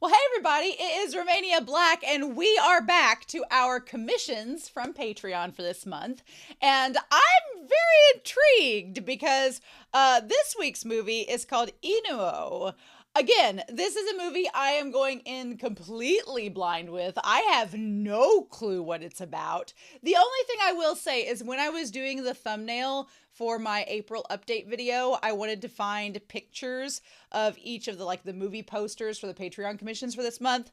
Well, hey everybody, it is Romania Black, and we are back to our commissions from Patreon for this month. And I'm very intrigued because this week's movie is called Inu-Oh. Again, this is a movie I am going in completely blind with. I have no clue what it's about. The only thing I will say is when I was doing the thumbnail for my April update video, I wanted to find pictures of each of the movie posters for the Patreon commissions for this month.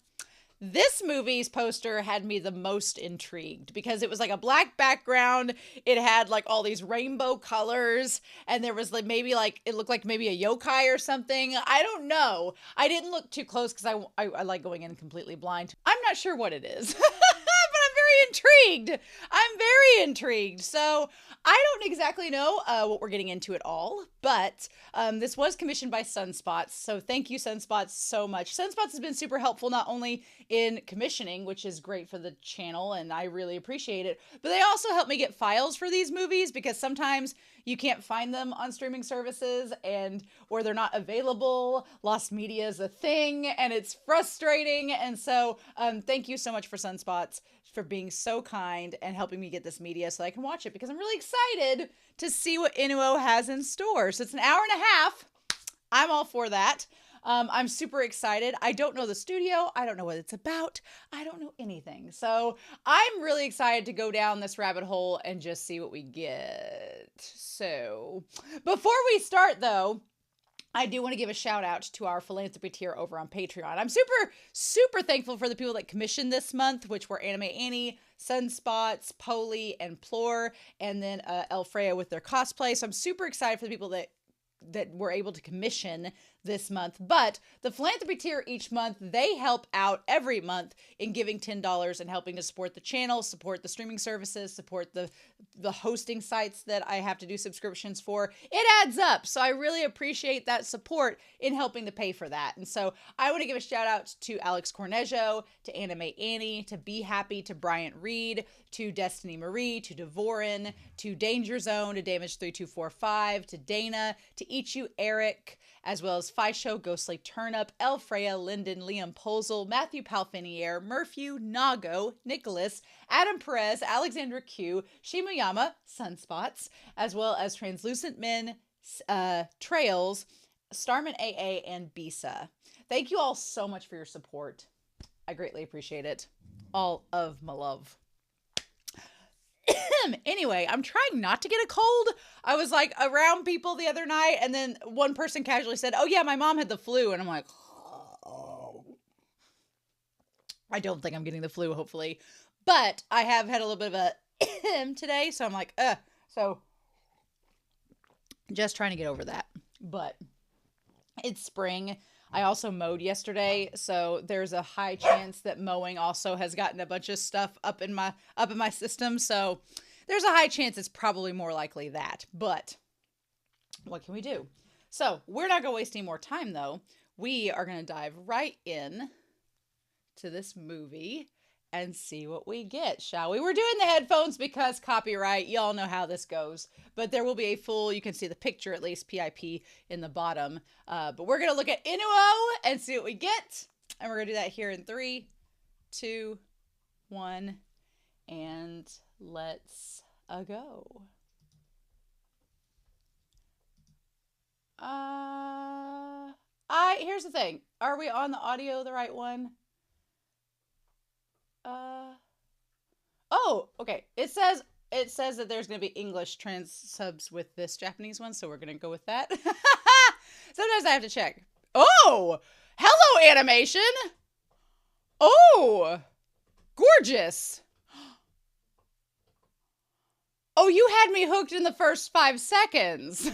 This movie's poster had me the most intrigued because it was like a black background. It had like all these rainbow colors, and there was it looked like maybe a yokai or something. I don't know. I didn't look too close because I like going in completely blind. I'm not sure what it is. But I'm very intrigued. I'm very intrigued. So I don't exactly know what we're getting into at all, but this was commissioned by Sunspots. So thank you, Sunspots, so much. Sunspots has been super helpful, not only in commissioning, which is great for the channel, and I really appreciate it, but they also help me get files for these movies because sometimes you can't find them on streaming services or they're not available. Lost media is a thing, and it's frustrating. And so thank you so much for Sunspots for being so kind and helping me get this media so I can watch it, because I'm really excited to see what Inu-Oh has in store. So it's an hour and a half. I'm all for that. I'm super excited. I don't know the studio. I don't know what it's about. I don't know anything. So I'm really excited to go down this rabbit hole and just see what we get. So before we start, though, I do want to give a shout out to our philanthropy tier over on Patreon. I'm super, super thankful for the people that commissioned this month, which were Anime Annie, Sunspots, Polly, and Plore, and then Elfreya with their cosplay. So I'm super excited for the people that were able to commission this month. But the philanthropy tier each month, they help out every month in giving $10 and helping to support the channel, support the streaming services, support the hosting sites that I have to do subscriptions for. It adds up. So I really appreciate that support in helping to pay for that. And so I want to give a shout out to Alex Cornejo, to Anime Annie, to Be Happy, to Bryant Reed, to Destiny Marie, to Devorin, to Danger Zone, to Damage3245, to Dana, to Ichu Eric, as well as Fisho, Ghostly Turnip, Elfreya, Lyndon, Liam Polzel, Matthew Palfinier, Murphy, Nago, Nicholas, Adam Perez, Alexandra Q, Shimuyama, Sunspots, as well as Translucent Men, Trails, Starman AA, and Bisa. Thank you all so much for your support. I greatly appreciate it. All of my love. Anyway, I'm trying not to get a cold. I was like around people the other night, and then one person casually said, "Oh yeah, my mom had the flu," and I'm like, oh. I don't think I'm getting the flu, hopefully, but I have had a little bit of a today, so I'm like, so just trying to get over that. But it's spring. I also mowed yesterday, so there's a high chance that mowing also has gotten a bunch of stuff up in my system. So there's a high chance it's probably more likely that. But what can we do? So we're not going to waste any more time, though. We are going to dive right in to this movie and see what we get, shall we? We're doing the headphones because copyright. Y'all know how this goes. But there will be a full, you can see the picture at least, PIP in the bottom. But we're going to look at Inu-Oh and see what we get. And we're going to do that here in 3, 2, 1. And let's go. Here's the thing. Are we on the audio the right one? Oh, okay. It says that there's going to be English trans subs with this Japanese one, so we're going to go with that. Sometimes I have to check. Oh, hello animation. Oh, gorgeous. Oh, you had me hooked in the first 5 seconds.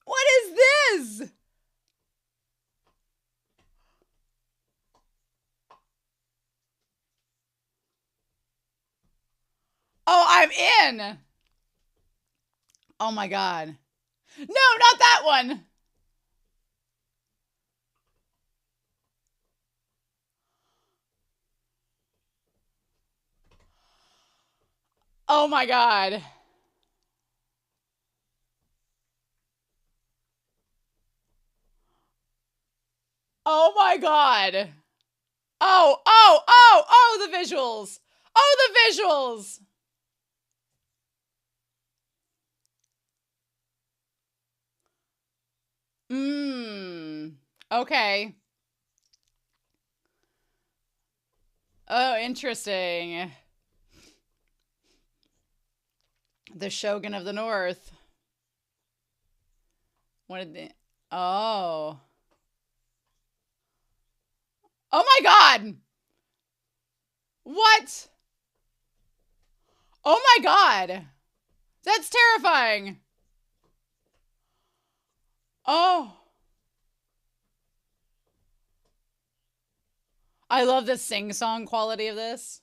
What is this? Oh, I'm in. Oh my God. No, not that one. Oh my God. Oh my god. Oh, the visuals. Oh, the visuals. Okay. Oh, interesting. The Shogun of the North. What did they... Oh. Oh my god! What? Oh my god! That's terrifying! Oh. I love the sing-song quality of this.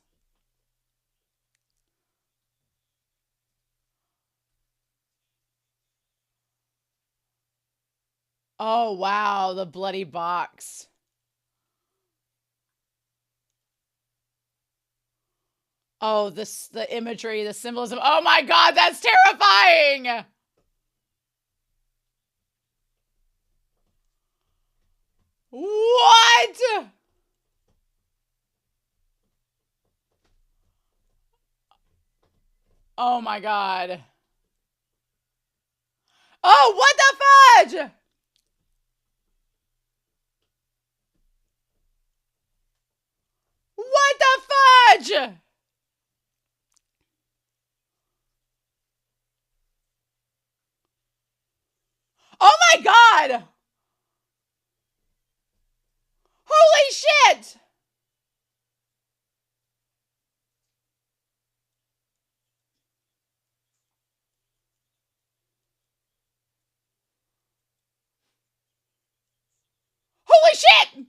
Oh, wow, the bloody box. Oh, the imagery, the symbolism. Oh my god, that's terrifying! What? Oh my god. Oh, what the fudge? What the fudge? Oh my god! Holy shit! Holy shit!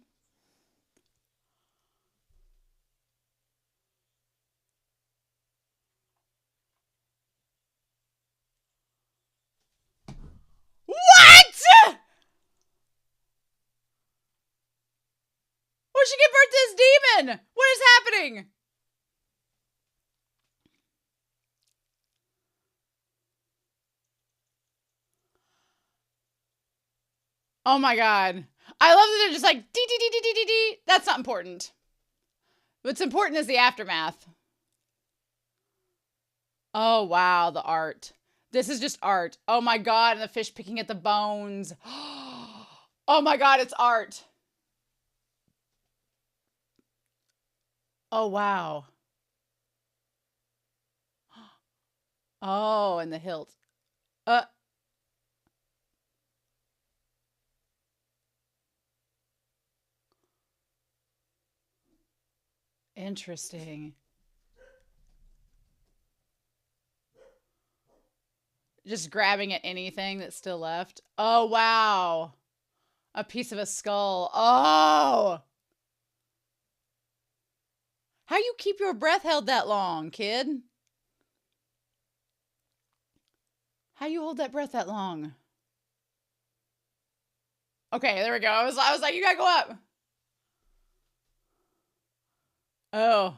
What? Where'd she give birth to this demon? What is happening? Oh my god. I love that they're just like, dee dee dee dee dee dee dee. That's not important. What's important is the aftermath. Oh wow, the art. This is just art. Oh my god, and the fish picking at the bones. Oh my god, it's art. Oh wow. Oh, and the hilt. Uh. Interesting. Just grabbing at anything that's still left. Oh wow. A piece of a skull. Oh. How you keep your breath held that long, kid? How you hold that breath that long? Okay, there we go. I was like, you gotta go up. Oh.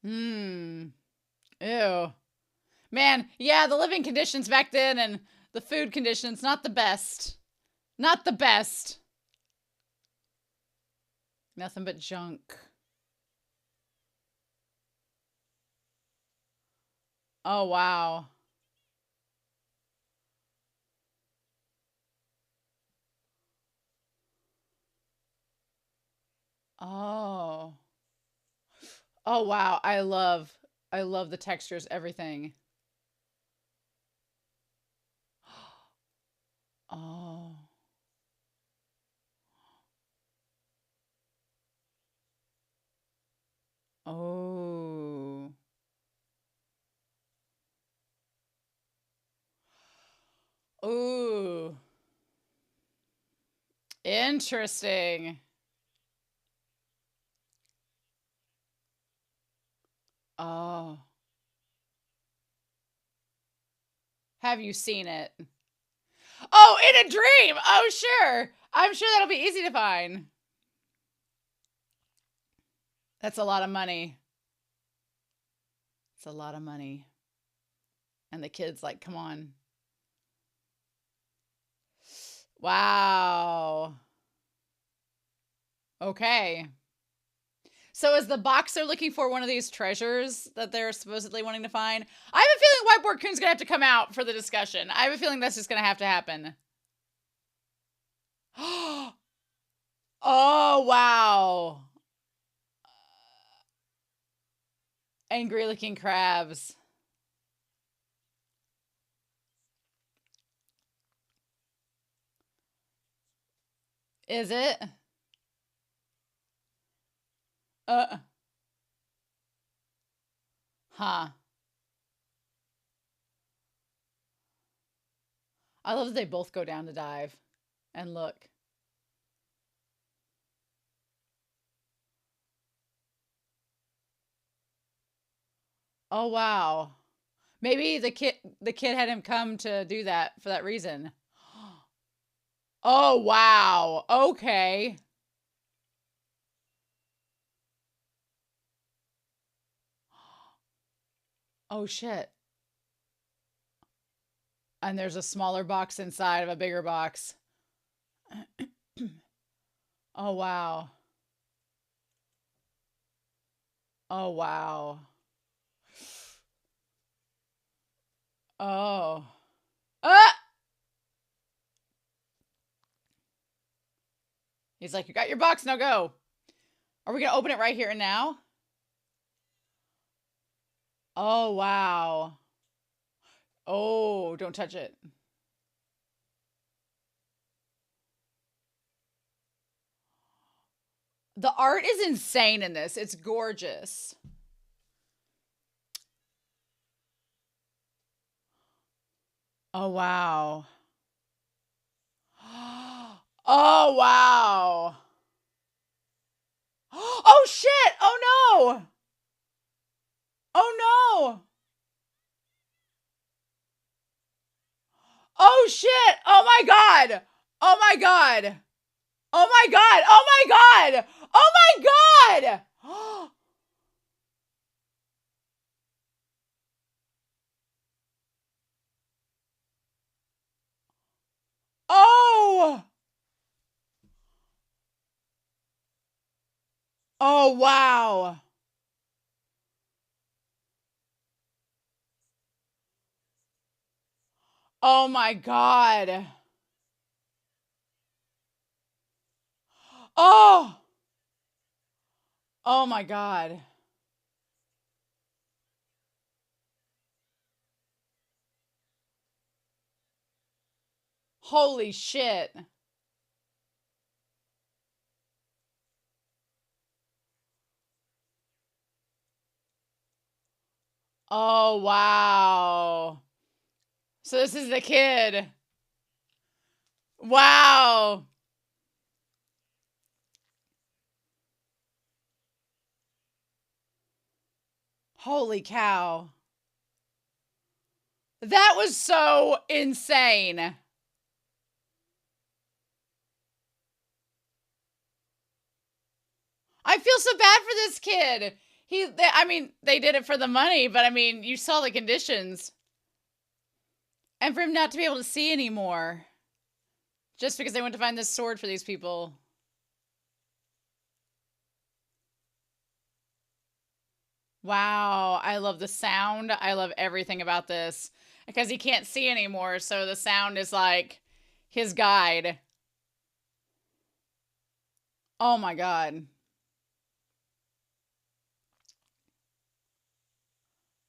Hmm. Ew. Man, yeah, the living conditions back then and the food conditions, not the best. Not the best. Nothing but junk. Oh, wow. Oh. Oh, wow. I love the textures, everything. Oh. Oh. Ooh. Interesting. Oh. Have you seen it? Oh, in a dream. Oh, sure. I'm sure that'll be easy to find. That's a lot of money. It's a lot of money. And the kid's like, come on. Wow. Okay. So is the box they're looking for one of these treasures that they're supposedly wanting to find? I have a feeling Whiteboard Coon's going to have to come out for the discussion. I have a feeling that's just going to have to happen. Oh, wow. Angry looking crabs. Is it? Huh. I love that they both go down to dive and look. Oh, wow. Maybe the kid had him come to do that for that reason. Oh, wow. Okay. Oh, shit. And there's a smaller box inside of a bigger box. Oh, wow. Oh, wow. Oh. Ah! He's like, you got your box, now go. Are we going to open it right here and now? Oh, wow. Oh, don't touch it. The art is insane in this. It's gorgeous. Oh, wow. Oh, wow. Oh, shit. Oh, no. Oh, no. Oh, shit. Oh, my God. Oh, my God. Oh, my God. Oh, my God. Oh, my God. Oh. Oh, wow. Oh, my God. Oh. Oh, my God. Holy shit. Oh, wow. So this is the kid. Wow. Holy cow. That was so insane. I feel so bad for this kid. I mean, they did it for the money, but I mean, you saw the conditions. And for him not to be able to see anymore. Just because they went to find this sword for these people. Wow, I love the sound. I love everything about this. Because he can't see anymore, so the sound is like his guide. Oh my God.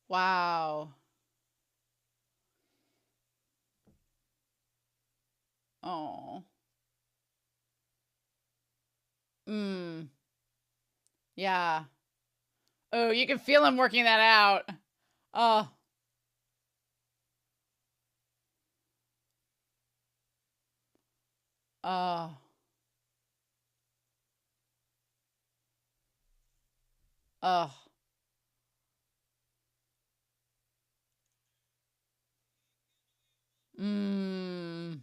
Wow. Oh. Mm. Yeah. Oh, you can feel him working that out. Oh. Oh. Oh. Mm.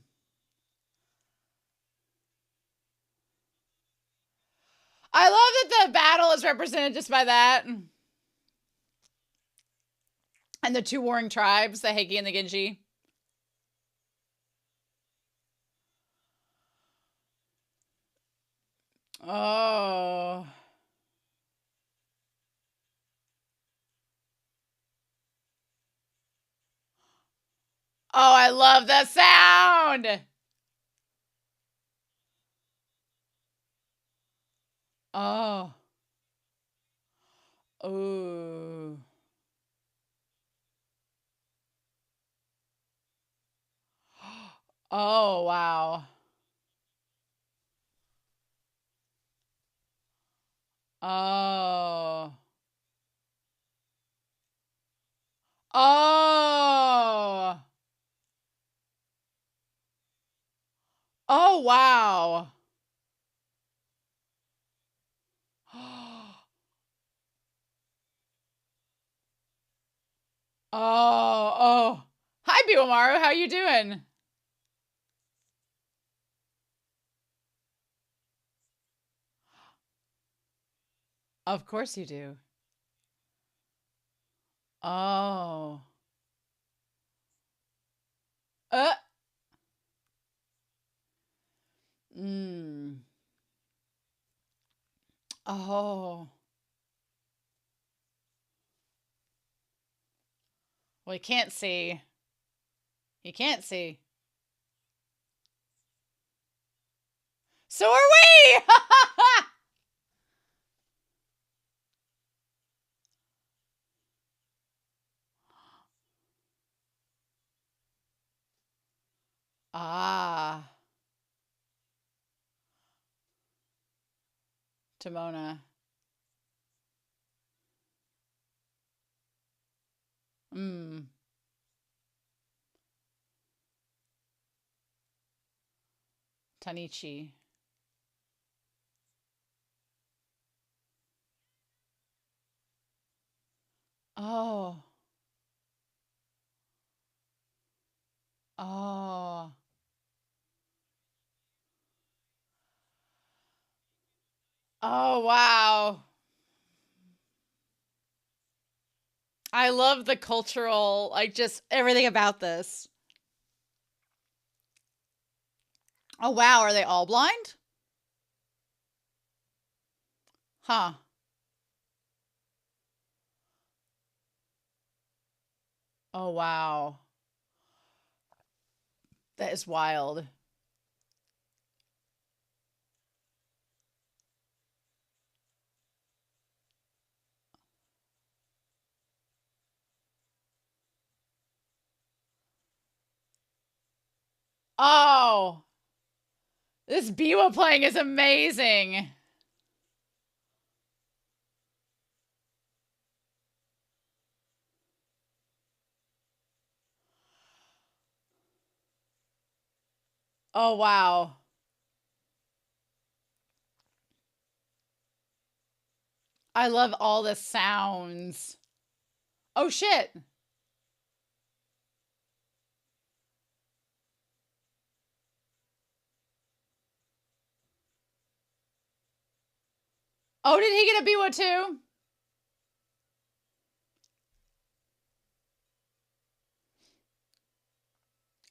I love that the battle is represented just by that. And the two warring tribes, the Heike and the Genji. Oh. Oh, I love the sound. Oh. Ooh. Oh, wow. Oh. Oh. Oh, wow. Oh, oh. Hi, Biwamaru. How you doing? Of course you do. Oh. Uh. Mm. Oh. Well, he can't see. He can't see. So are we! Ah. Timona. Mm. Tanichi. Oh. Oh. Oh, wow. I love the cultural, like, just everything about this. Oh, wow. Are they all blind? Huh. Oh, wow. That is wild. Oh, this Biwa playing is amazing. Oh, wow. I love all the sounds. Oh, shit. Oh, did he get a Biwa too?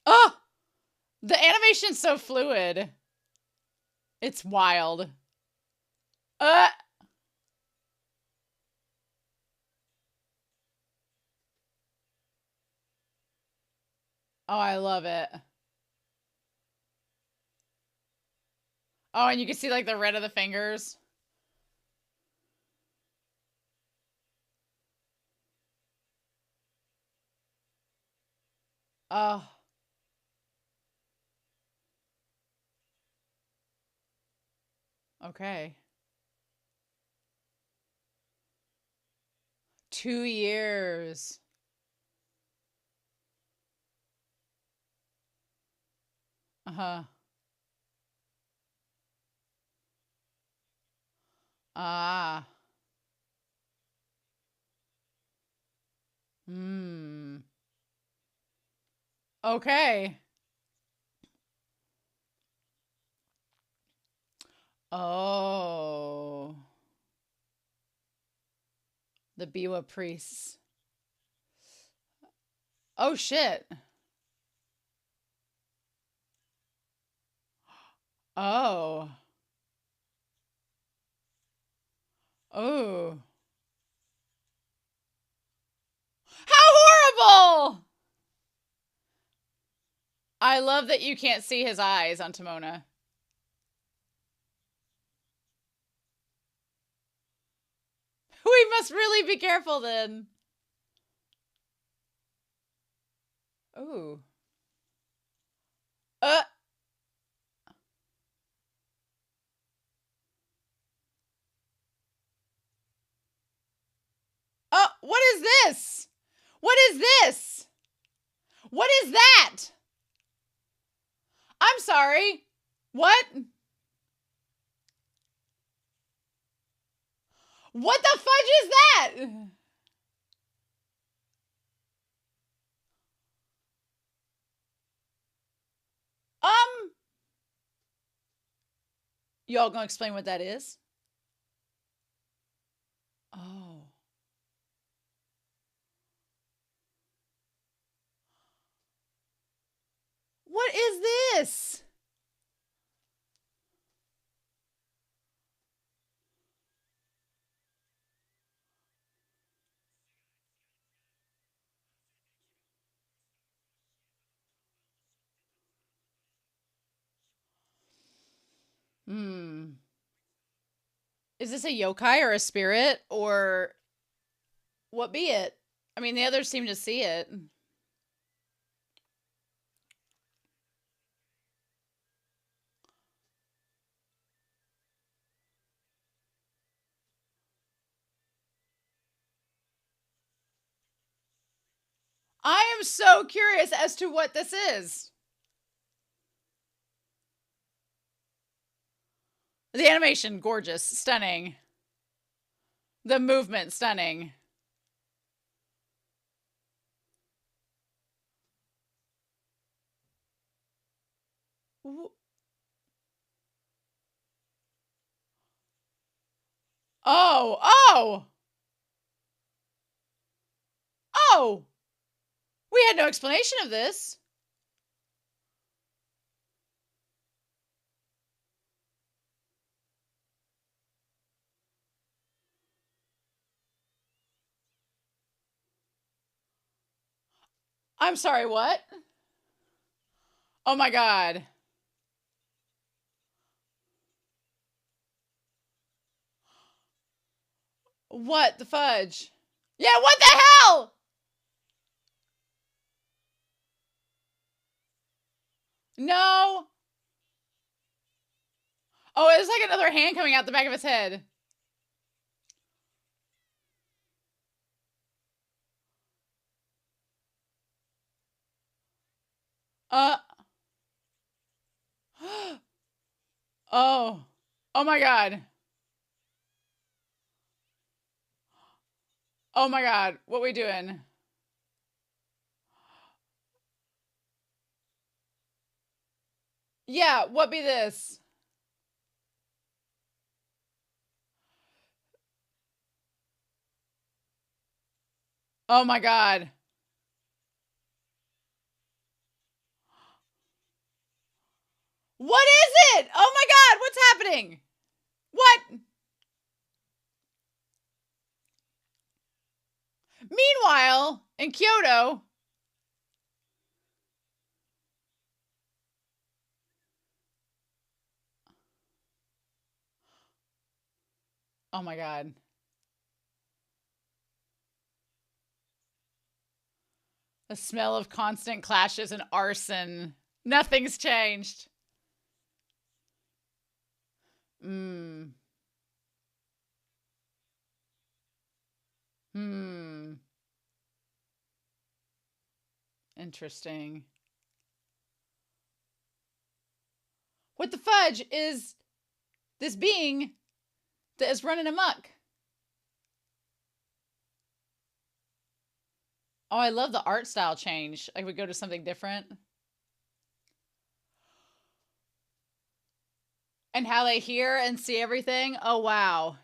Oh, the animation's so fluid. It's wild. Uh. Oh, I love it. Oh, and you can see like the red of the fingers. Oh, okay. 2 years. Uh-huh. Ah. Hmm. Okay. Oh. The Biwa priests. Oh, shit. Oh. Oh. How horrible! I love that you can't see his eyes on Timona. We must really be careful then. Ooh. Uh. Oh, what is this? What is this? What is that? I'm sorry. What? What the fudge is that? Y'all gonna explain what that is? Oh. What is this? Hmm. Is this a yokai or a spirit or what be it? I mean, the others seem to see it. I am so curious as to what this is. The animation, gorgeous, stunning. The movement, stunning. Oh, oh, oh. We had no explanation of this. I'm sorry, what? Oh my god. What the fudge? Yeah, what the hell? No. Oh, it was like another hand coming out the back of his head. Uh. Oh. Oh my god. Oh my god. What we doing? Yeah, what be this? Oh my god. What is it? Oh my god, what's happening? What? Meanwhile, in Kyoto. Oh my god. The smell of constant clashes and arson. Nothing's changed. Hmm. Hmm. Interesting. What the fudge is this being that is running amok? Oh, I love the art style change. I would go to something different. And how they hear and see everything. Oh, wow.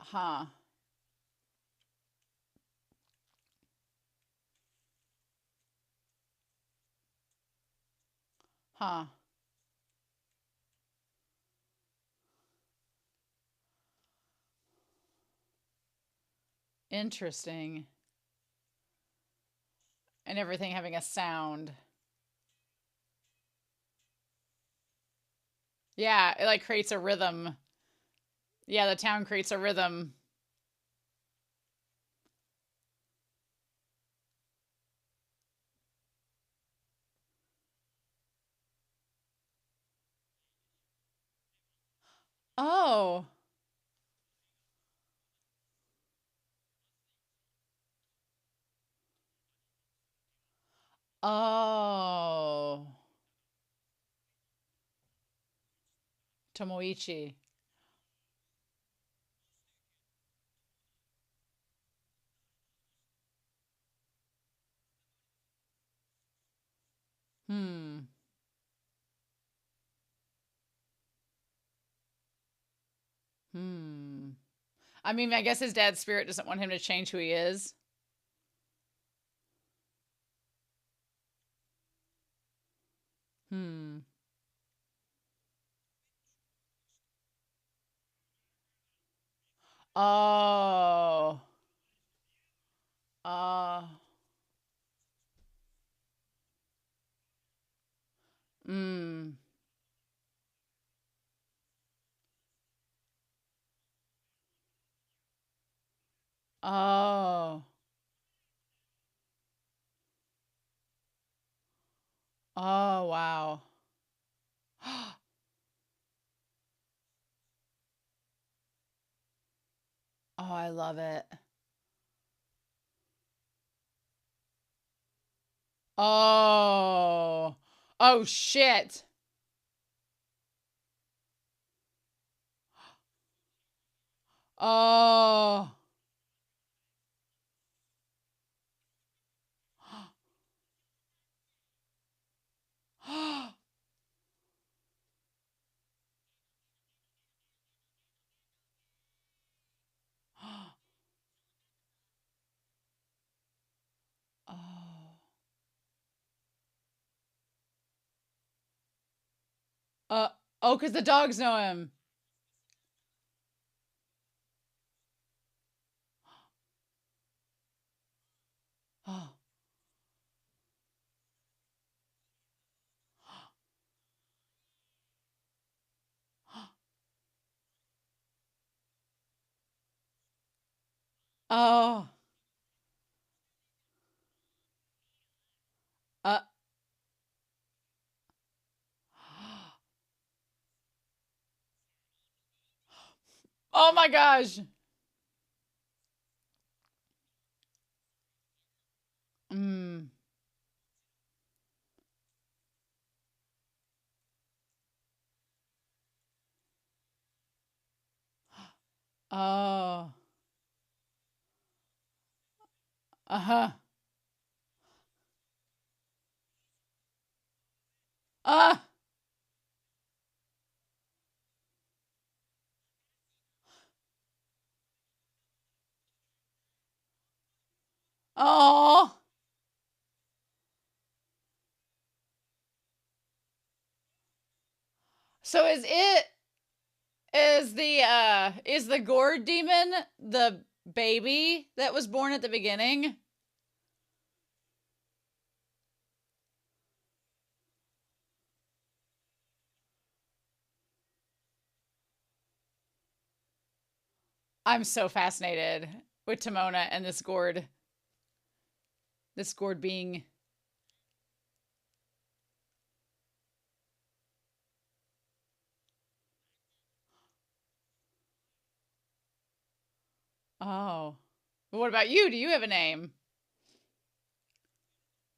Huh. Huh. Interesting. And everything having a sound. Yeah, it like creates a rhythm. Yeah, the town creates a rhythm. Oh. Oh. Tomoichi. Hmm. Hmm. I mean, I guess his dad's spirit doesn't want him to change who he is. Hmm. Oh. Oh. Hmm. Oh. Oh, wow. Oh, I love it. Oh. Oh, shit. Oh. Oh. Uh, oh, because the dogs know him. Oh. Oh. Uh. Oh my gosh. Mm. Oh. Uh-huh. Uh. Oh. So is the gourd demon the baby that was born at the beginning? I'm so fascinated with Timona and this gourd being. Oh. But what about you? Do you have a name?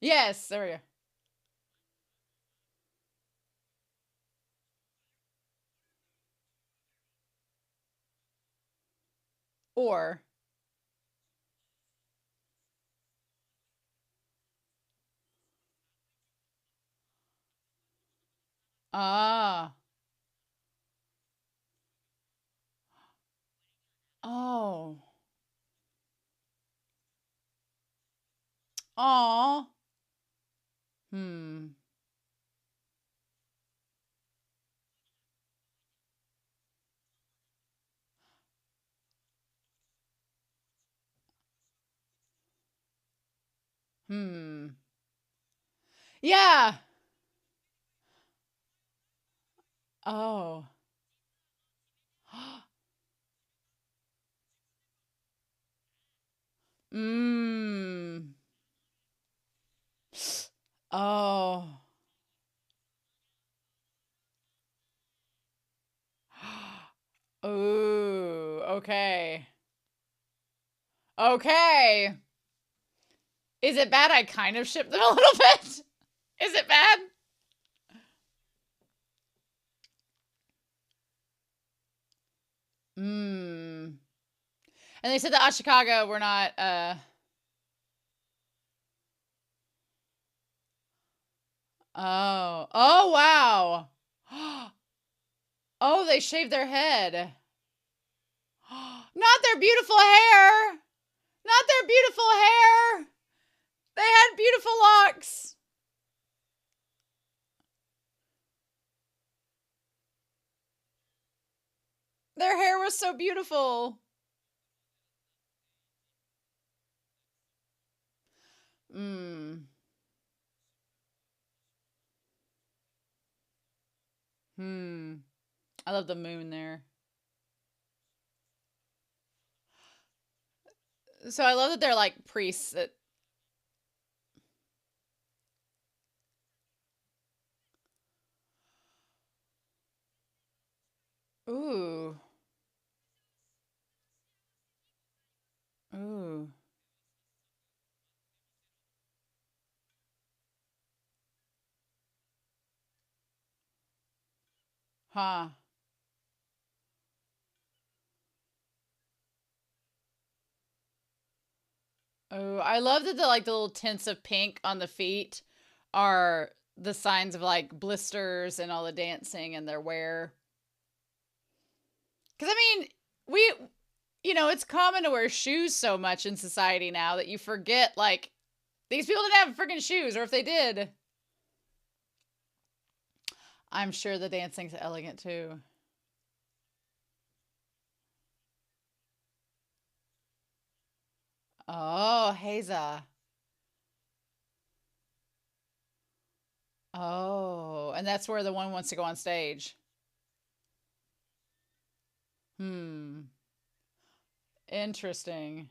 Yes, there we go. Or ah. Oh. Aw. Hmm. Hmm. Yeah. Oh. Mmm. Oh. Ooh. Okay. Okay. Is it bad I kind of shipped them a little bit? Is it bad? Mmm. And they said that Ashikaga were not, Oh. Oh, wow. Oh, they shaved their head. Not their beautiful hair. Not their beautiful hair. They had beautiful locks. Their hair was so beautiful. Hmm. Hmm. I love the moon there. So I love that they're like priests that. Ooh. Ooh. Huh. Oh, I love that the little tints of pink on the feet are the signs of like blisters and all the dancing and their wear. Because I mean, we, it's common to wear shoes so much in society now that you forget like these people didn't have freaking shoes, or if they did, I'm sure the dancing's elegant too. Oh, Haza. Oh, and that's where the one wants to go on stage. Hmm. Interesting.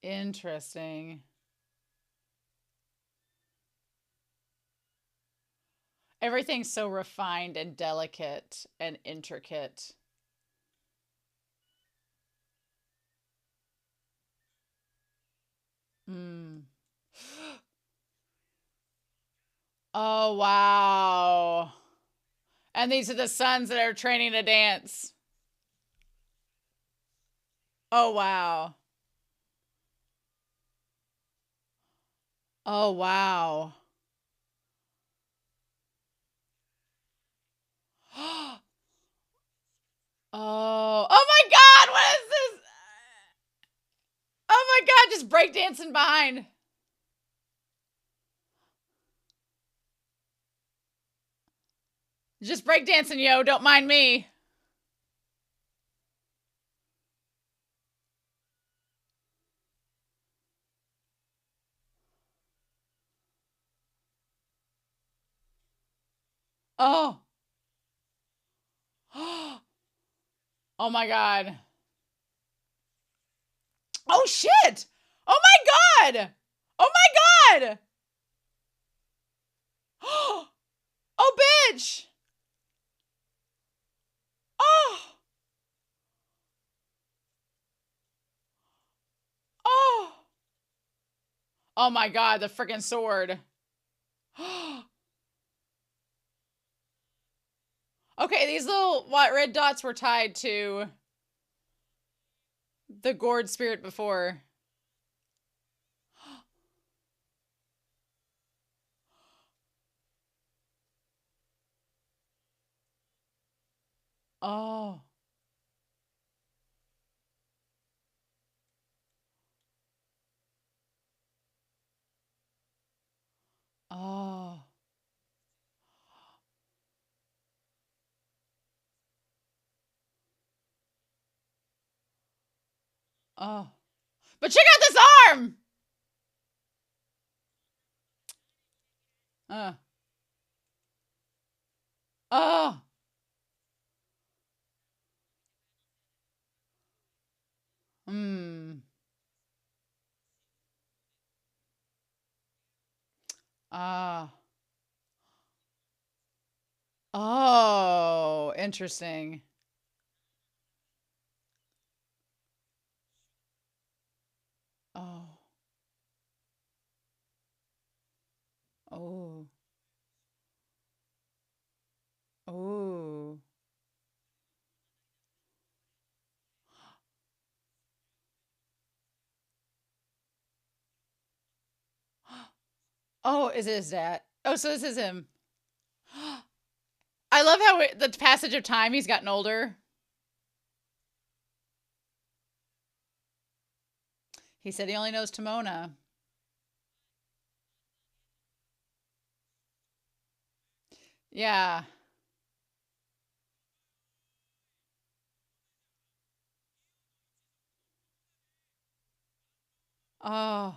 Interesting. Everything's so refined and delicate and intricate. Hmm. Oh, wow. And these are the sons that are training to dance. Oh, wow. Oh, wow. Oh, oh my God, what is this? Oh my God, just breakdancing behind. Just breakdancing, yo, don't mind me. Oh. Oh my God. Oh shit. Oh my God. Oh my God. Oh bitch. Oh. Oh. Oh my God, the freaking sword. Okay, these little what red dots were tied to the gourd spirit before. Oh. Oh. Oh. But check out this arm! Uh. Oh. Hmm. Ah. Oh, interesting. Oh. Oh. Oh. Oh, is it his dad? Oh, so this is him. I love how the passage of time, he's gotten older. He said he only knows Timona. Yeah. Oh.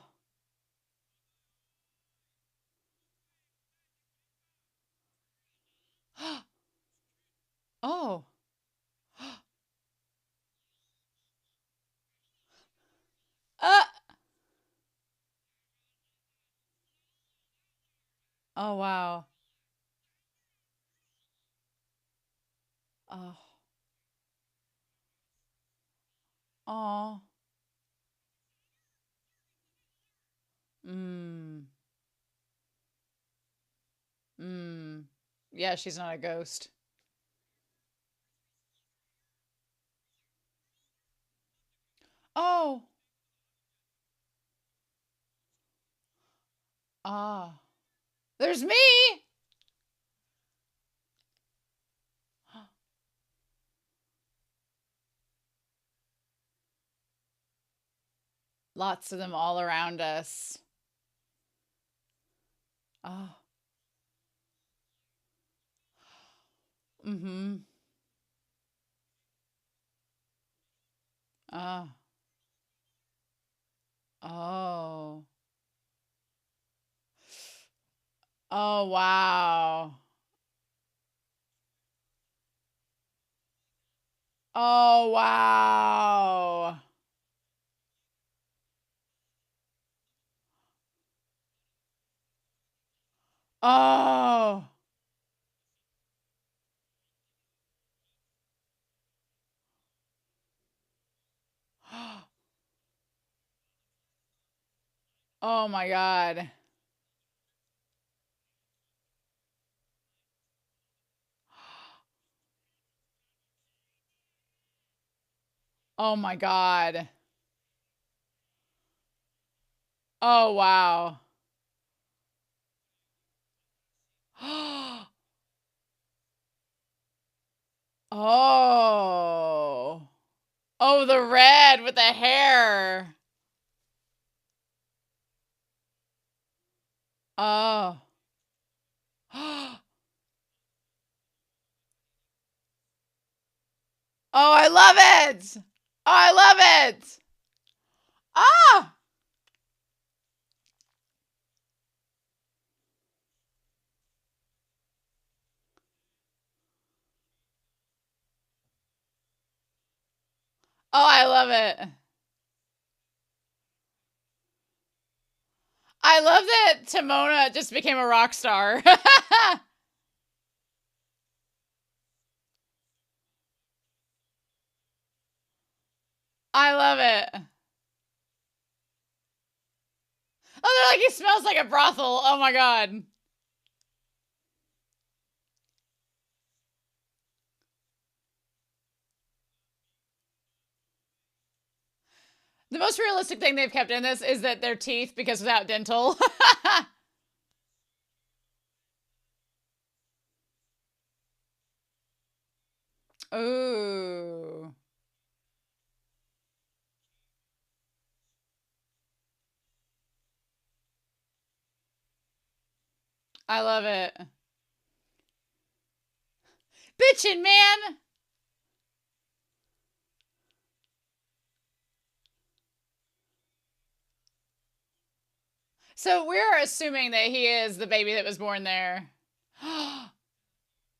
Oh. Uh. Oh, wow. Oh. Oh. Mm. Mm. Yeah, she's not a ghost. Oh. Ah. There's me. Lots of them all around us. Oh. Mm-hmm. Oh. Oh. Oh, wow. Oh, wow. Oh. Oh my God. Oh my God. Oh wow. Oh. Oh, the red with the hair. Oh. Oh, I love it. Oh, I love it. Ah. Oh, I love it. I love that Timona just became a rock star. I love it. Oh, they're like, he smells like a brothel. Oh my God. The most realistic thing they've kept in this is that their teeth, because without dental. Ooh. I love it. Bitchin', man. So we're assuming that he is the baby that was born there.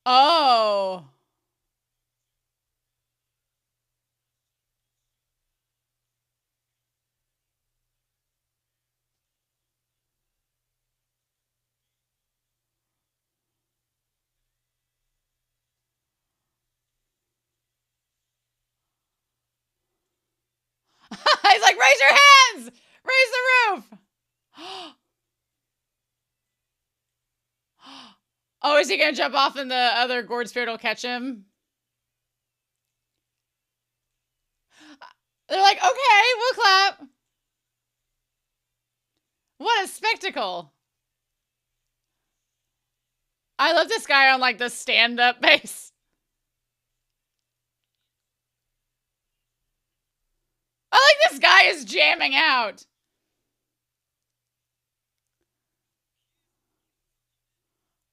Oh. He's like, raise your hands! Raise the roof! Oh, is he gonna jump off and the other gourd spirit will catch him? They're like, okay, we'll clap. What a spectacle. I love this guy on like the stand-up bass. I like this guy is jamming out.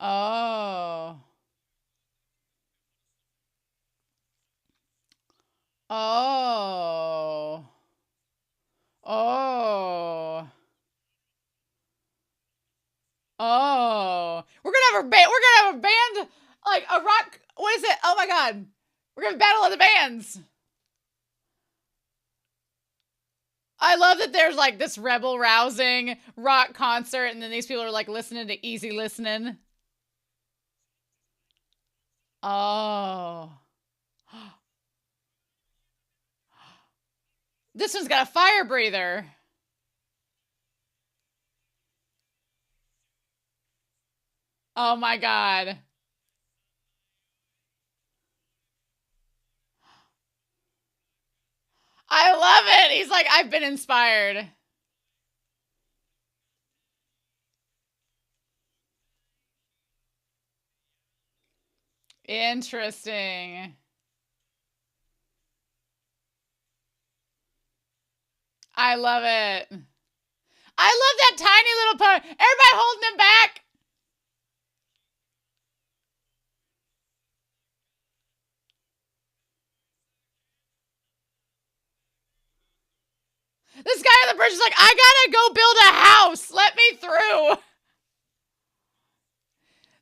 Oh. Oh. Oh. Oh. We're gonna have a band. We're gonna have a band, like a rock. What is it? Oh my god. We're gonna battle of the bands. I love that there's like this rebel rousing rock concert, and then these people are like listening to easy listening. Oh. This one's got a fire breather. Oh my god. I love it. He's like, I've been inspired. Interesting. I love it. I love that tiny little pony. Everybody holding him back. This guy on the bridge is like, I gotta go build a house. Let me through.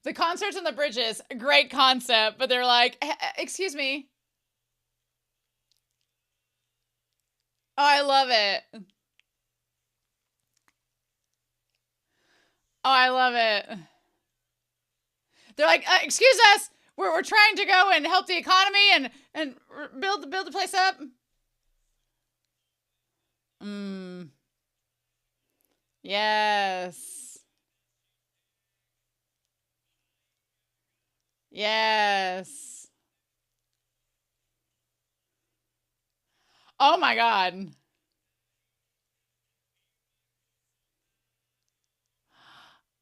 The concerts on the bridges, great concept, but they're like, excuse me. Oh, I love it. Oh, I love it. They're like, excuse us. We're trying to go and help the economy and build the place up. Yes. Yes. Oh my god.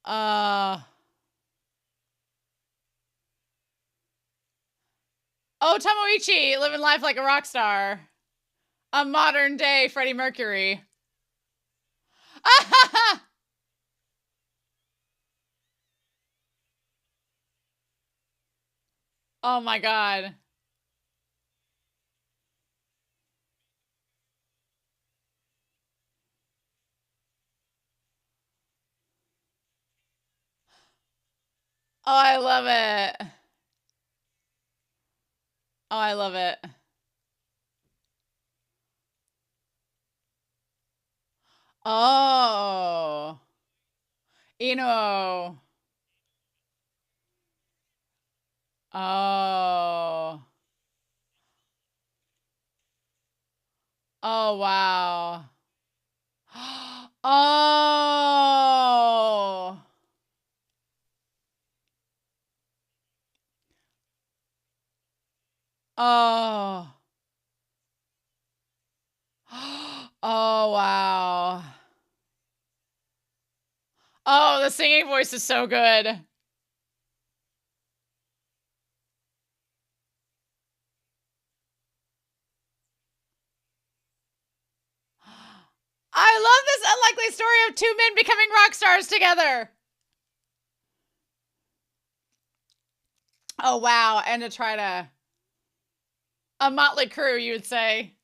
Oh, Tomoichi, living life like a rock star. A modern day Freddie Mercury. Oh my god. Oh, I love it. Oh, I love it. Oh. Inu-Oh. Oh. Oh, wow. Oh. Oh. Oh, wow. Oh, the singing voice is so good. I love this unlikely story of two men becoming rock stars together. Oh, wow. And to try to... A motley crew, you would say.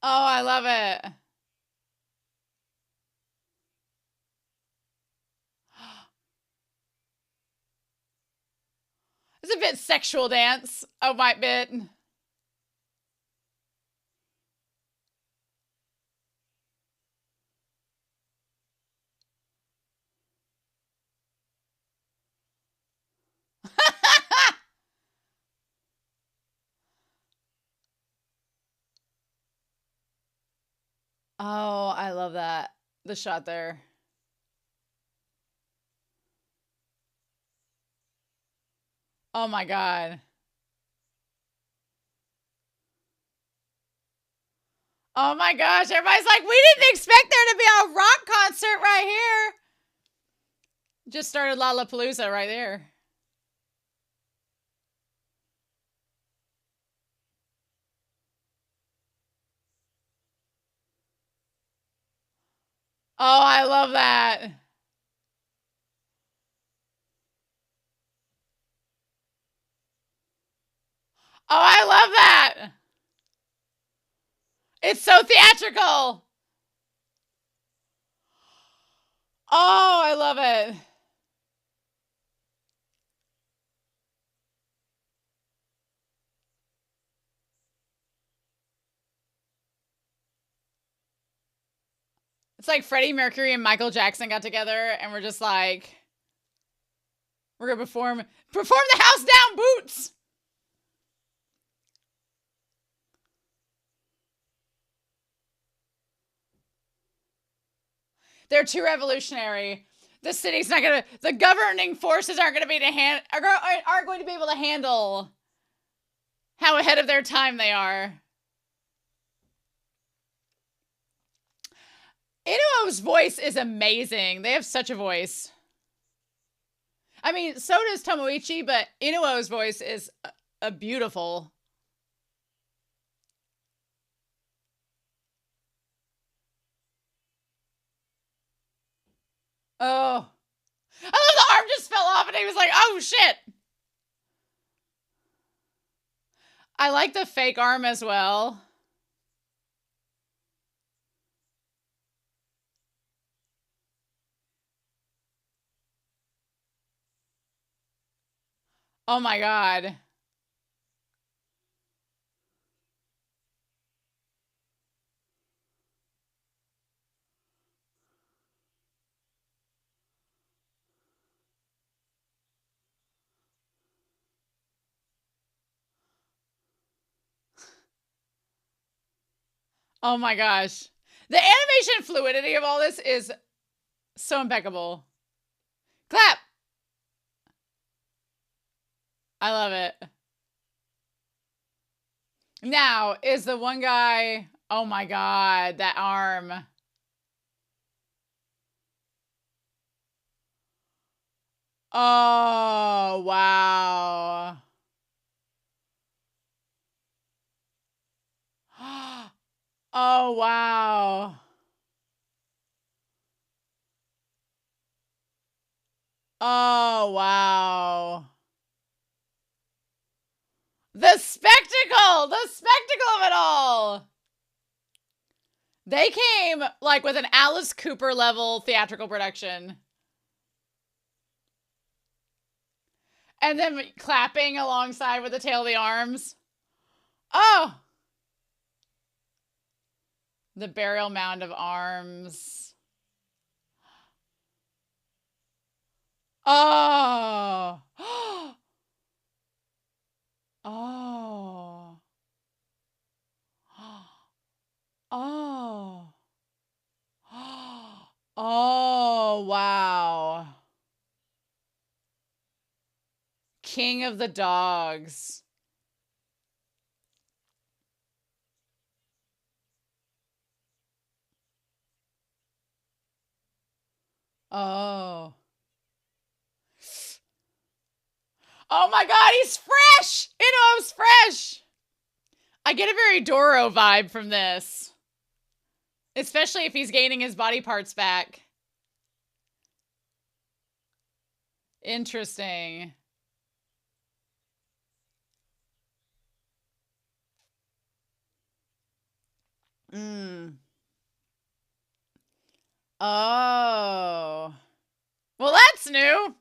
Oh, I love it. It's a bit sexual dance. Oh, my bit. Oh, I love that. The shot there. Oh my God. Oh my gosh. Everybody's like, we didn't expect there to be a rock concert right here. Just started Lollapalooza right there. Oh, I love that. Oh, I love that. It's so theatrical. Oh, I love it. It's like Freddie Mercury and Michael Jackson got together and we're just like, we're gonna perform the house down boots. They're too revolutionary. The city's not gonna. The governing forces aren't gonna be aren't going to be able to handle how ahead of their time they are. Inu-Oh's voice is amazing. They have such a voice. I mean, so does Tomoichi, but Inu-Oh's voice is a beautiful. Oh, I love the arm just fell off, and he was like, "Oh shit!" I like the fake arm as well. Oh my god. Oh my gosh. The animation fluidity of all this is so impeccable. Clap. I love it. Now, is the one guy, oh my god, that arm. Oh, wow. Oh, wow. Oh, wow. The spectacle of it all. They came like with an Alice Cooper level theatrical production. And then clapping alongside with the tail of the arms. Oh! The burial mound of arms. Oh! Oh. Oh. Oh, wow. King of the dogs. Oh. Oh my god, he's fresh! Inu-Oh's fresh! I get a very Doro vibe from this. Especially if he's gaining his body parts back. Interesting. Mm. Oh. Well, that's new.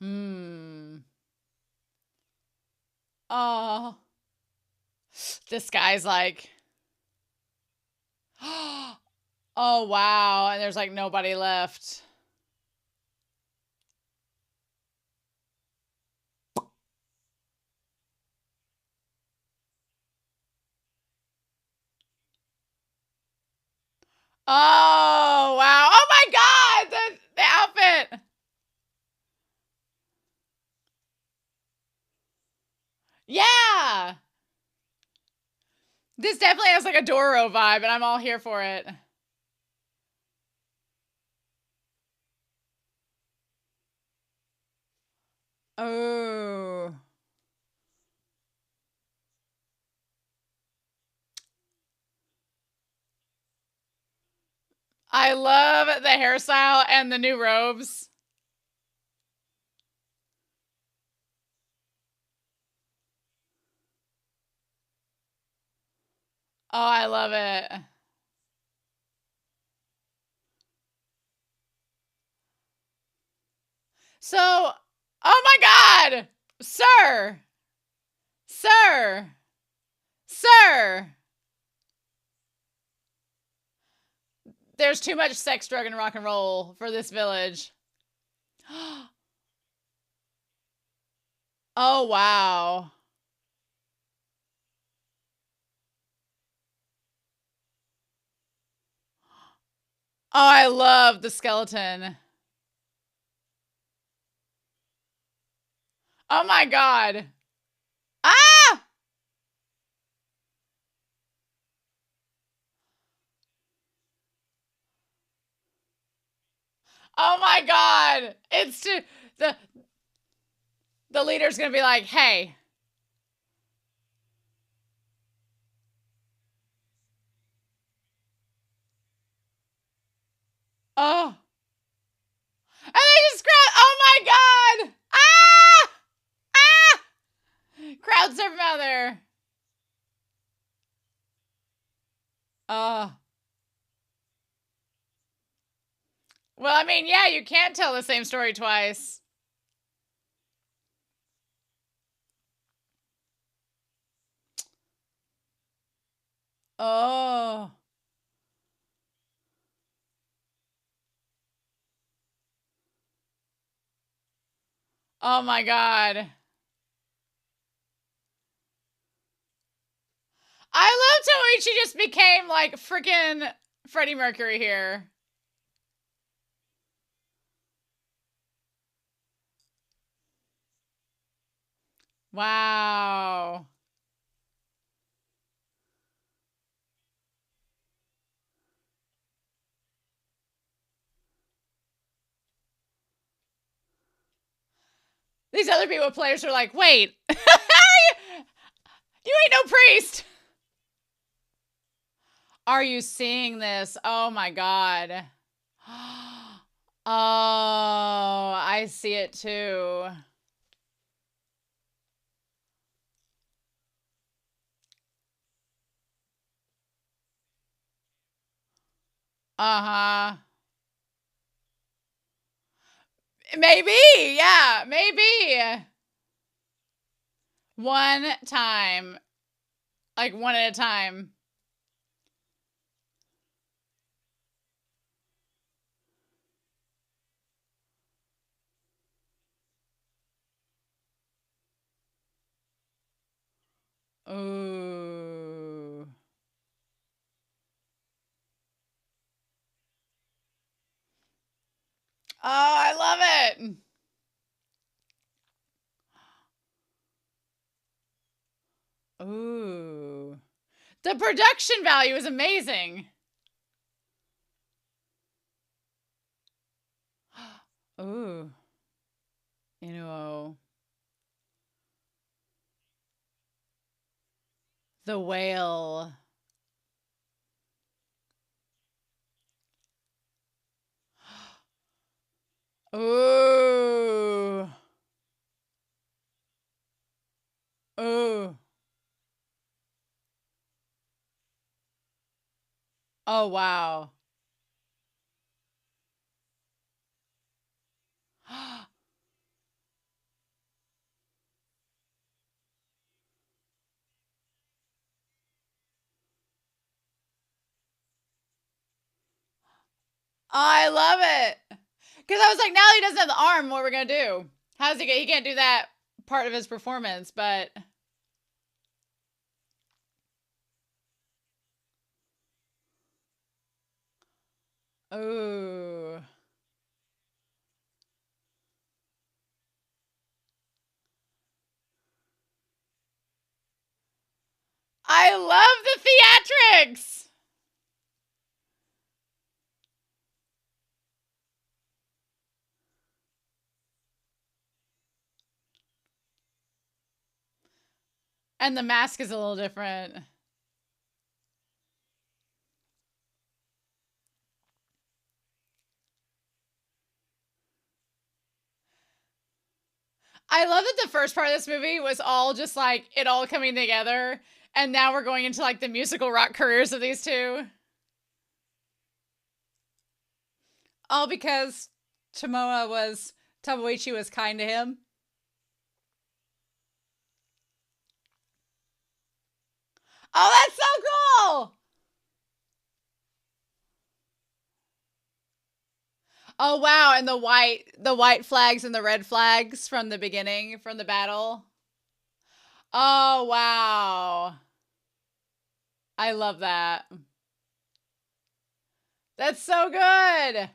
Hmm. Oh. This guy's like, oh, wow. And there's like nobody left. Oh, wow. Oh my God. The outfit. Yeah. This definitely has like a Doro vibe, and I'm all here for it. Oh. I love the hairstyle and the new robes. Oh, I love it. So, oh my God. Sir. Sir. Sir. There's too much sex, drug, and rock and roll for this village. Oh, wow. Oh, I love the skeleton. Oh my God. Ah! Oh my God. It's too, the leader's gonna be like, hey. Oh. And they just grab, oh my God. Ah! Ah! Crowd surf him out there. Oh. Well, I mean, yeah, you can't tell the same story twice. Oh. Oh my God. I love how she just became like freaking Freddie Mercury here. Wow. These other people players are like, wait, you ain't no priest. Are you seeing this? Oh my God. Oh, I see it too. Uh-huh. Maybe. Yeah, maybe. One time. Like one at a time. Ooh. Oh, I love it. Ooh. The production value is amazing. Ooh. Inu-Oh. The whale. Ooh. Oh, wow. I love it. Because I was like, now that he doesn't have the arm, what are we going to do? How's he get? He can't do that part of his performance, but. Oh. I love the theatrics. And the mask is a little different. I love that the first part of this movie was all just like it all coming together. And now we're going into like the musical rock careers of these two. All because Tabuichi was kind to him. Oh, that's so cool! Oh wow, and the white flags and the red flags from the beginning, from the battle. Oh wow. I love that. That's so good.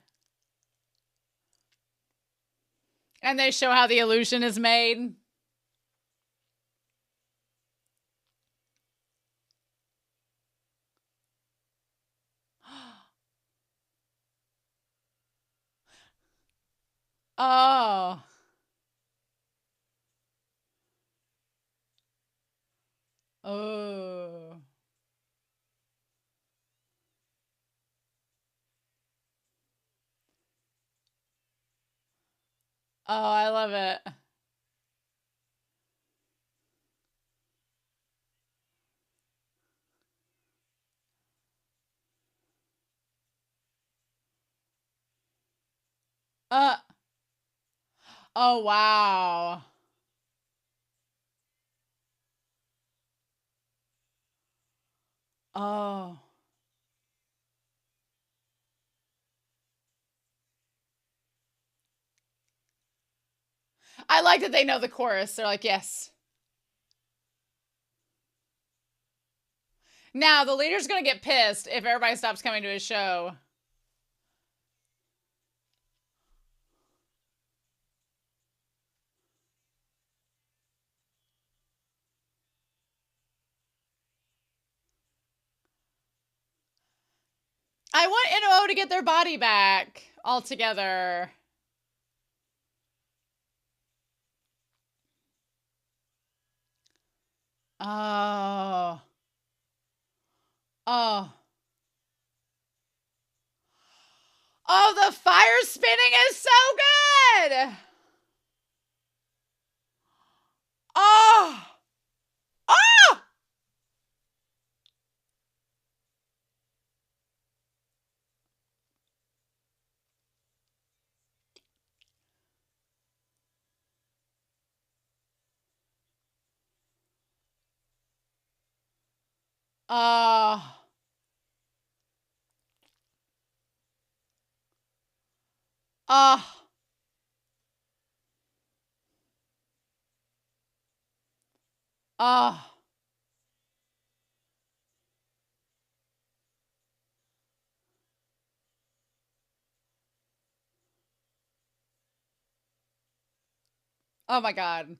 And they show how the illusion is made. Oh. Oh. Oh, I love it. Uh oh wow. Oh. I like that they know the chorus. They're like, yes. Now the leader's gonna get pissed if everybody stops coming to his show. I want Inu-Oh to get their body back altogether. Oh. Oh. Oh, the fire spinning is so good. Oh. Oh. Oh. Oh. Oh. Oh my god.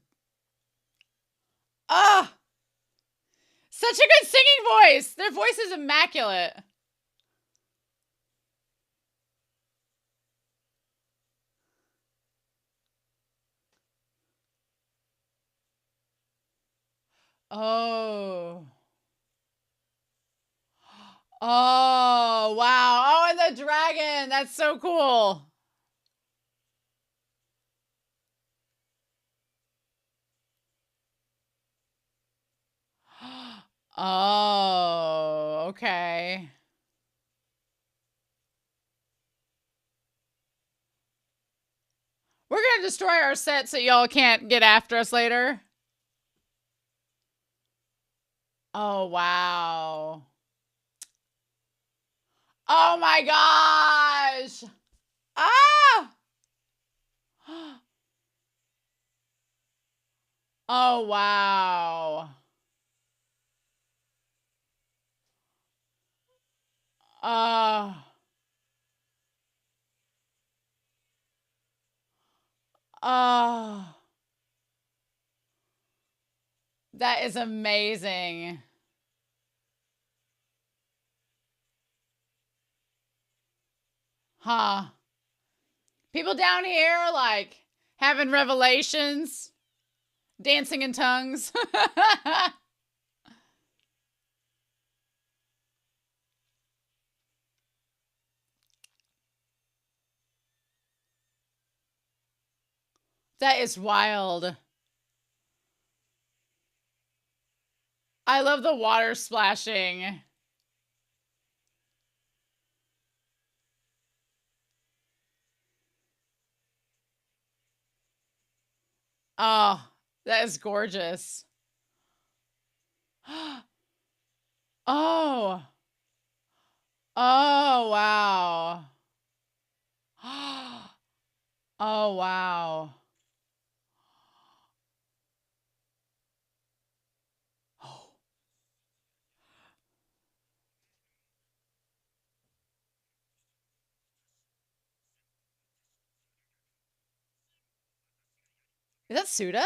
Oh. Such a good singing voice. Their voice is immaculate. Oh. Oh, wow. Oh, and the dragon. That's so cool. Oh, okay. gonna destroy our set so y'all can't get after us later. Oh, wow. Oh my gosh. Ah! Oh, wow. Oh. Oh. That is amazing. Huh. People down here like having revelations, dancing in tongues. That is wild. I love the water splashing. Oh, that is gorgeous. Oh. Oh, wow. Oh, wow. Oh. Is that Suda?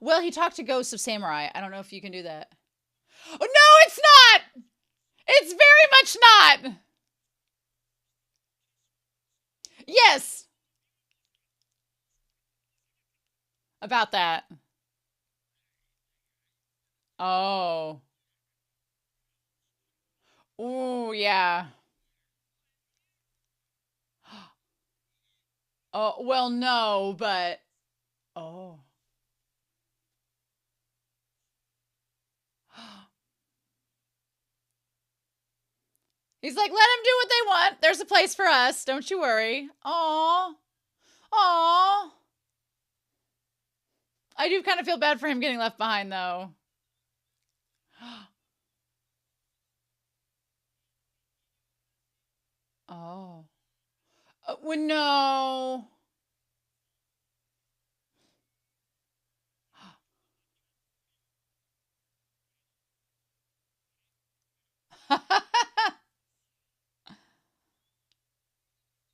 Well, he talked to Ghosts of Samurai. I don't know if you can do that. Oh, no, it's not! It's very much not! Yes! About that. Oh. Ooh, yeah. Oh, well, no, but. Oh. He's like, let them do what they want. There's a place for us. Don't you worry. Aw. Aw. I do kind of feel bad for him getting left behind, though. Oh. Well, no.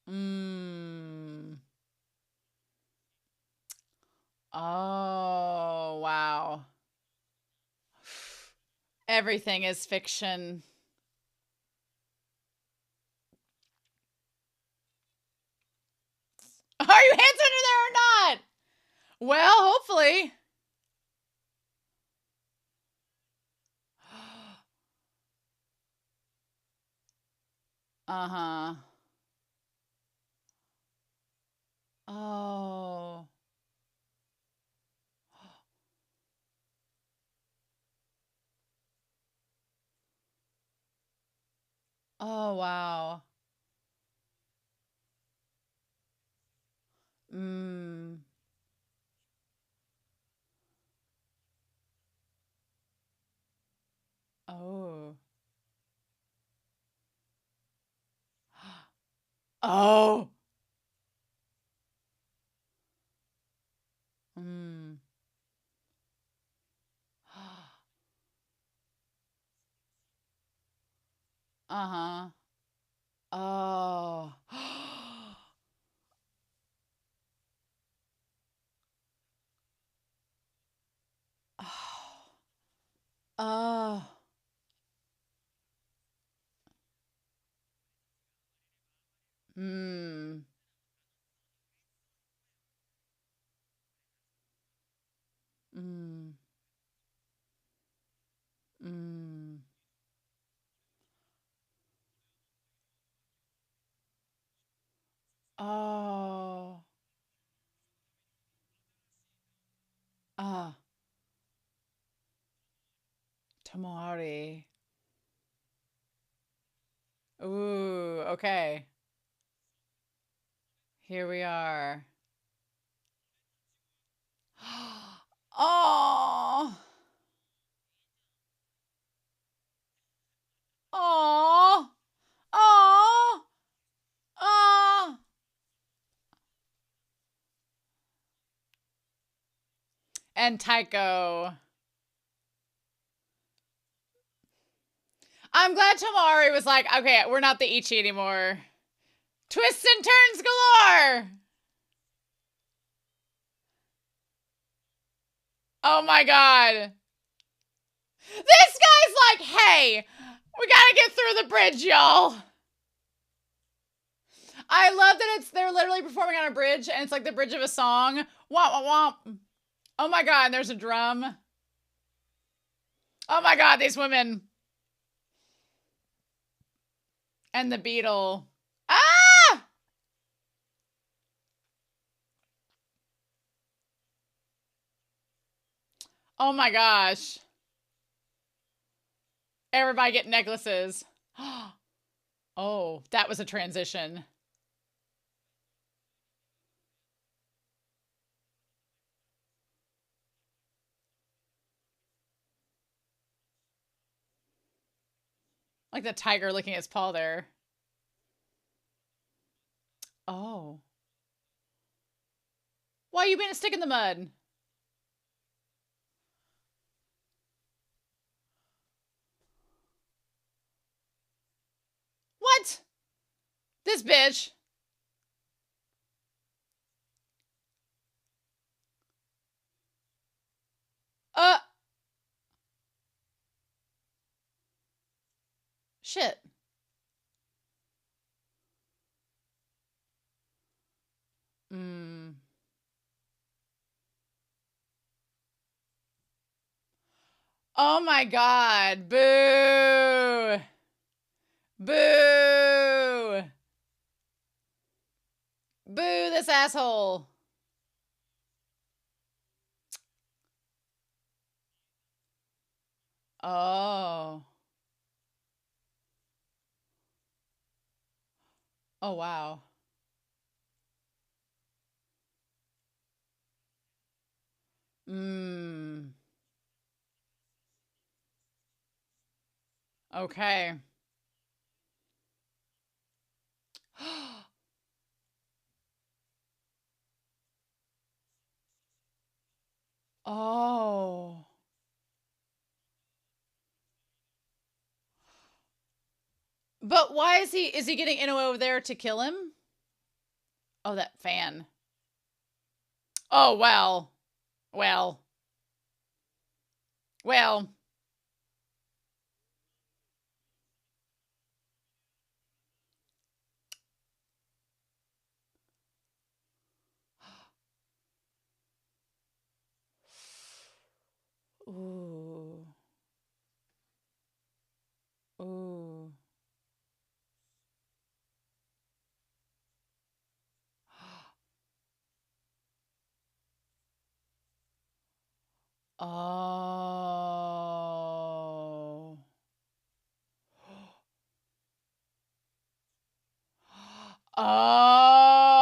Mmm. Oh, wow. Everything is fiction. Are you hands under there or not? Well, hopefully. Uh-huh. Oh. Oh, wow. Mmm. Oh. Oh. Mmm. Uh-huh. Oh. Oh. Mmm. Mmm. Mmm. Oh. Ah. Tamari. Ooh, okay. Here we are. Oh. Oh. Oh. Oh. And Tycho. I'm glad Tamari was like, okay, we're not the Ichi anymore. Twists and turns galore. Oh my god. This guy's like, hey, we gotta get through the bridge, y'all. I love that they're literally performing on a bridge and it's like the bridge of a song. Womp womp womp. Oh my god, there's a drum. Oh my god, these women. And the beetle. Ah! Oh my gosh. Everybody get necklaces. Oh, that was a transition. Like the tiger licking its paw there. Oh. Why are you being a stick in the mud? What? This bitch. Shit. Hmm. Oh my god. Boo. Boo. Boo this asshole. Oh. Oh wow. Mmm. Okay. Oh. But why is he getting Inu-Oh there to kill him? Oh, that fan. Oh, well. Well. Well. Ooh. Ooh. Oh. Oh.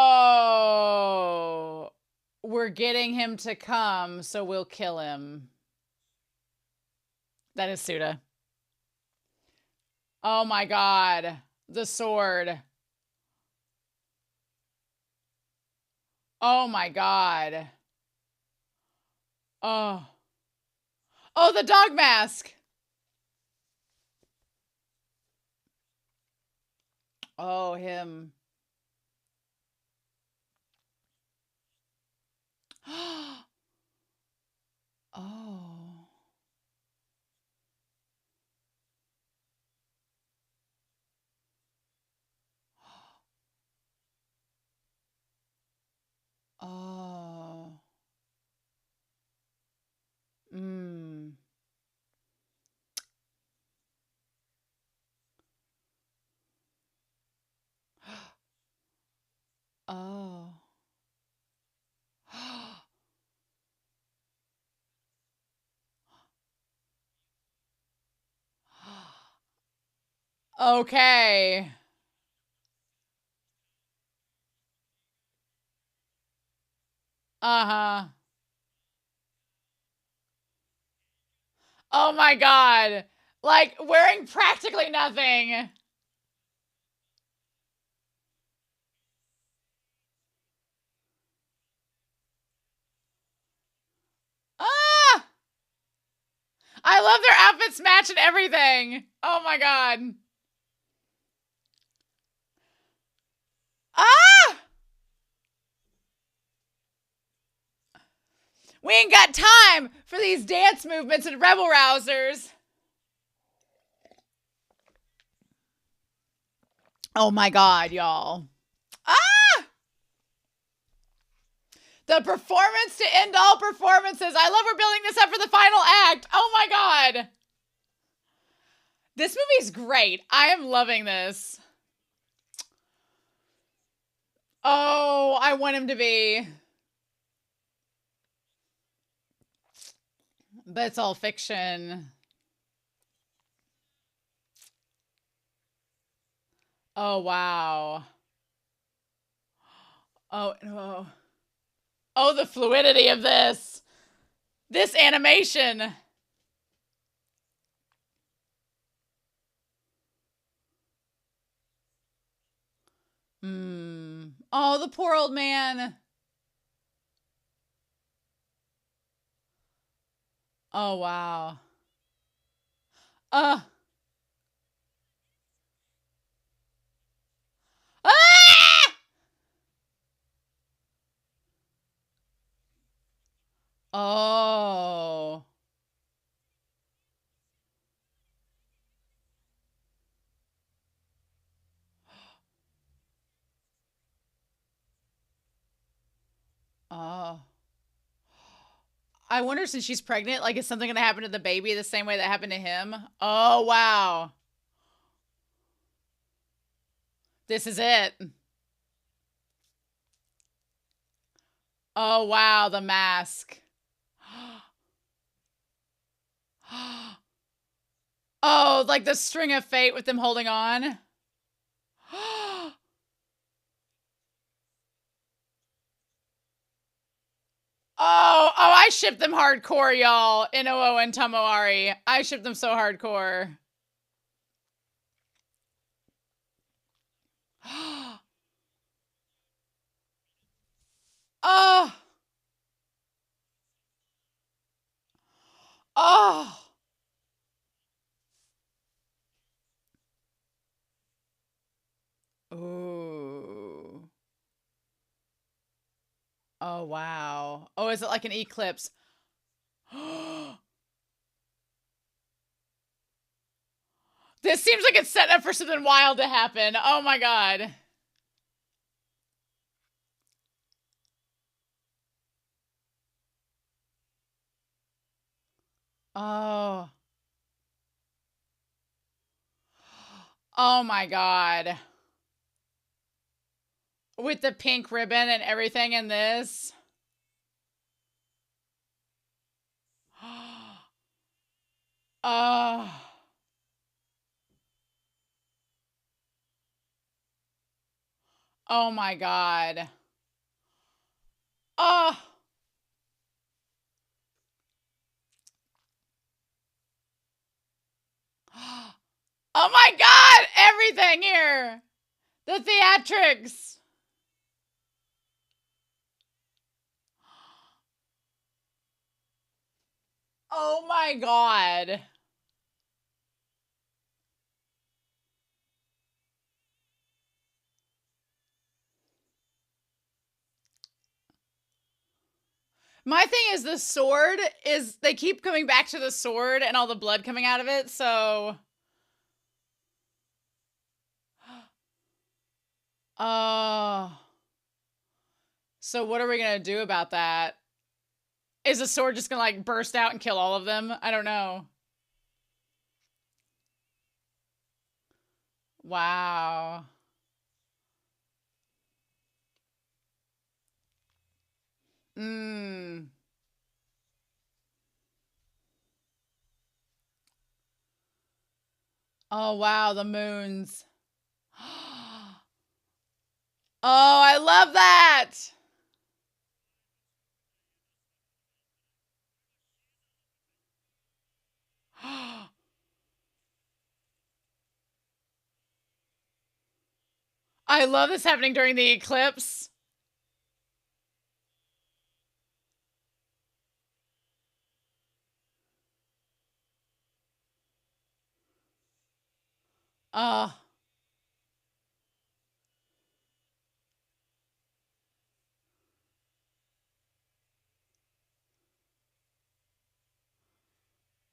We're getting him to come, so we'll kill him. That is Suda. Oh my god. The sword. Oh my god. Oh. Oh, the dog mask. Oh, him. Oh. Oh. Mm. Oh. Okay. Uh-huh. Oh my God. Like, wearing practically nothing. Ah! I love their outfits matching everything. Oh my God. Ah! We ain't got time for these dance movements and rebel rousers. Oh my God, y'all. Ah! The performance to end all performances. I love we're building this up for the final act. Oh my God. This movie's great. I am loving this. Oh, I want him to be. But it's all fiction. Oh, wow. Oh, no. Oh, the fluidity of this. This animation. Oh, the poor old man. Oh, wow. Uh. Ah! Oh. Oh. I wonder, since she's pregnant, like, is something going to happen to the baby the same way that happened to him? Oh, wow. This is it. Oh, wow, the mask. Oh, like the string of fate with them holding on. I ship them hardcore, y'all. Inu-Oh and Tomoari. I ship them so hardcore. Oh. Oh. Ooh. Oh, wow. Oh, is it like an eclipse? This seems like it's set up for something wild to happen. Oh my God. Oh. Oh my God. With the pink ribbon and everything in this. Oh. Oh my God. Oh. Oh my God. Everything here. The theatrics. Oh my God. My thing is, the sword is, they keep coming back to the sword and all the blood coming out of it, so. Oh. So what are we gonna do about that? Is the sword just gonna like burst out and kill all of them? I don't know. Wow. Mmm. Oh, wow, the moons. Oh, I love that. I love this happening during the eclipse. Oh.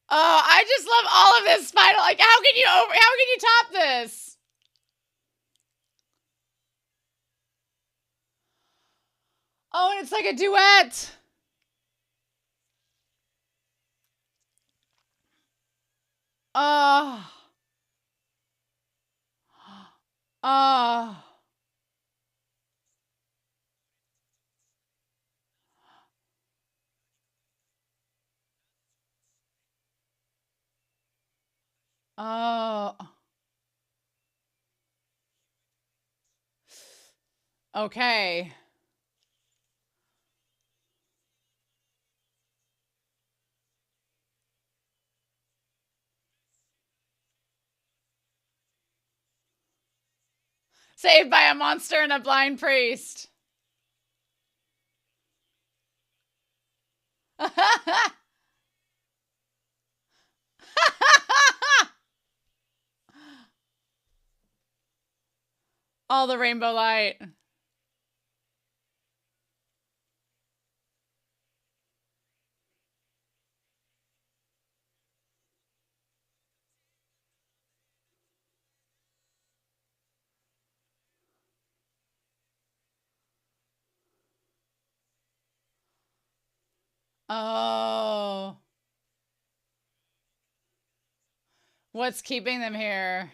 Oh, I just love all of this final. Like, how can you top this? Oh, and it's like a duet. Oh. Oh. Oh. Okay. Saved by a monster and a blind priest. All the rainbow light. Oh. What's keeping them here?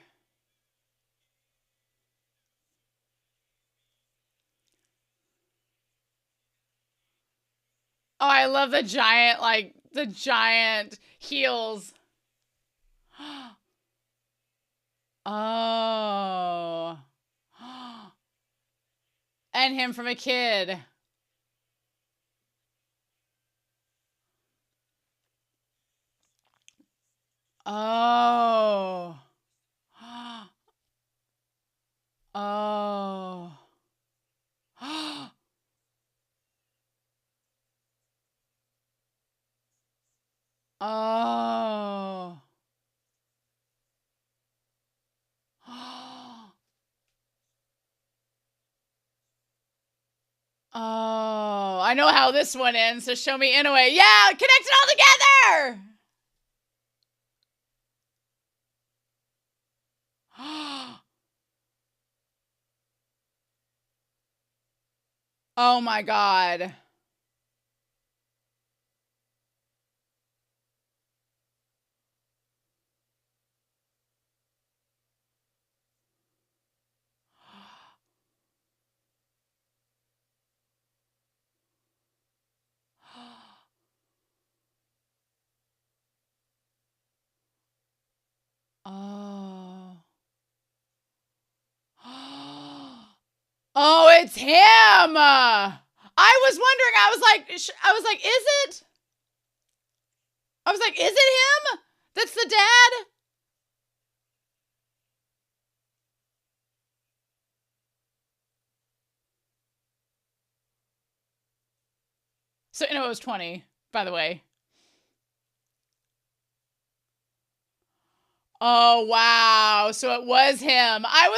Oh, I love the giant heels. Oh. And him from a kid. Oh. Oh. Oh. Oh, I know how this one ends, so show me Inu-Oh. Yeah, connect it all together! Oh my god. Oh. Oh, it's him! I was wondering, is it? I was like, is it him? That's the dad? So Inu-Oh was 20, by the way. Oh, wow. So it was him. I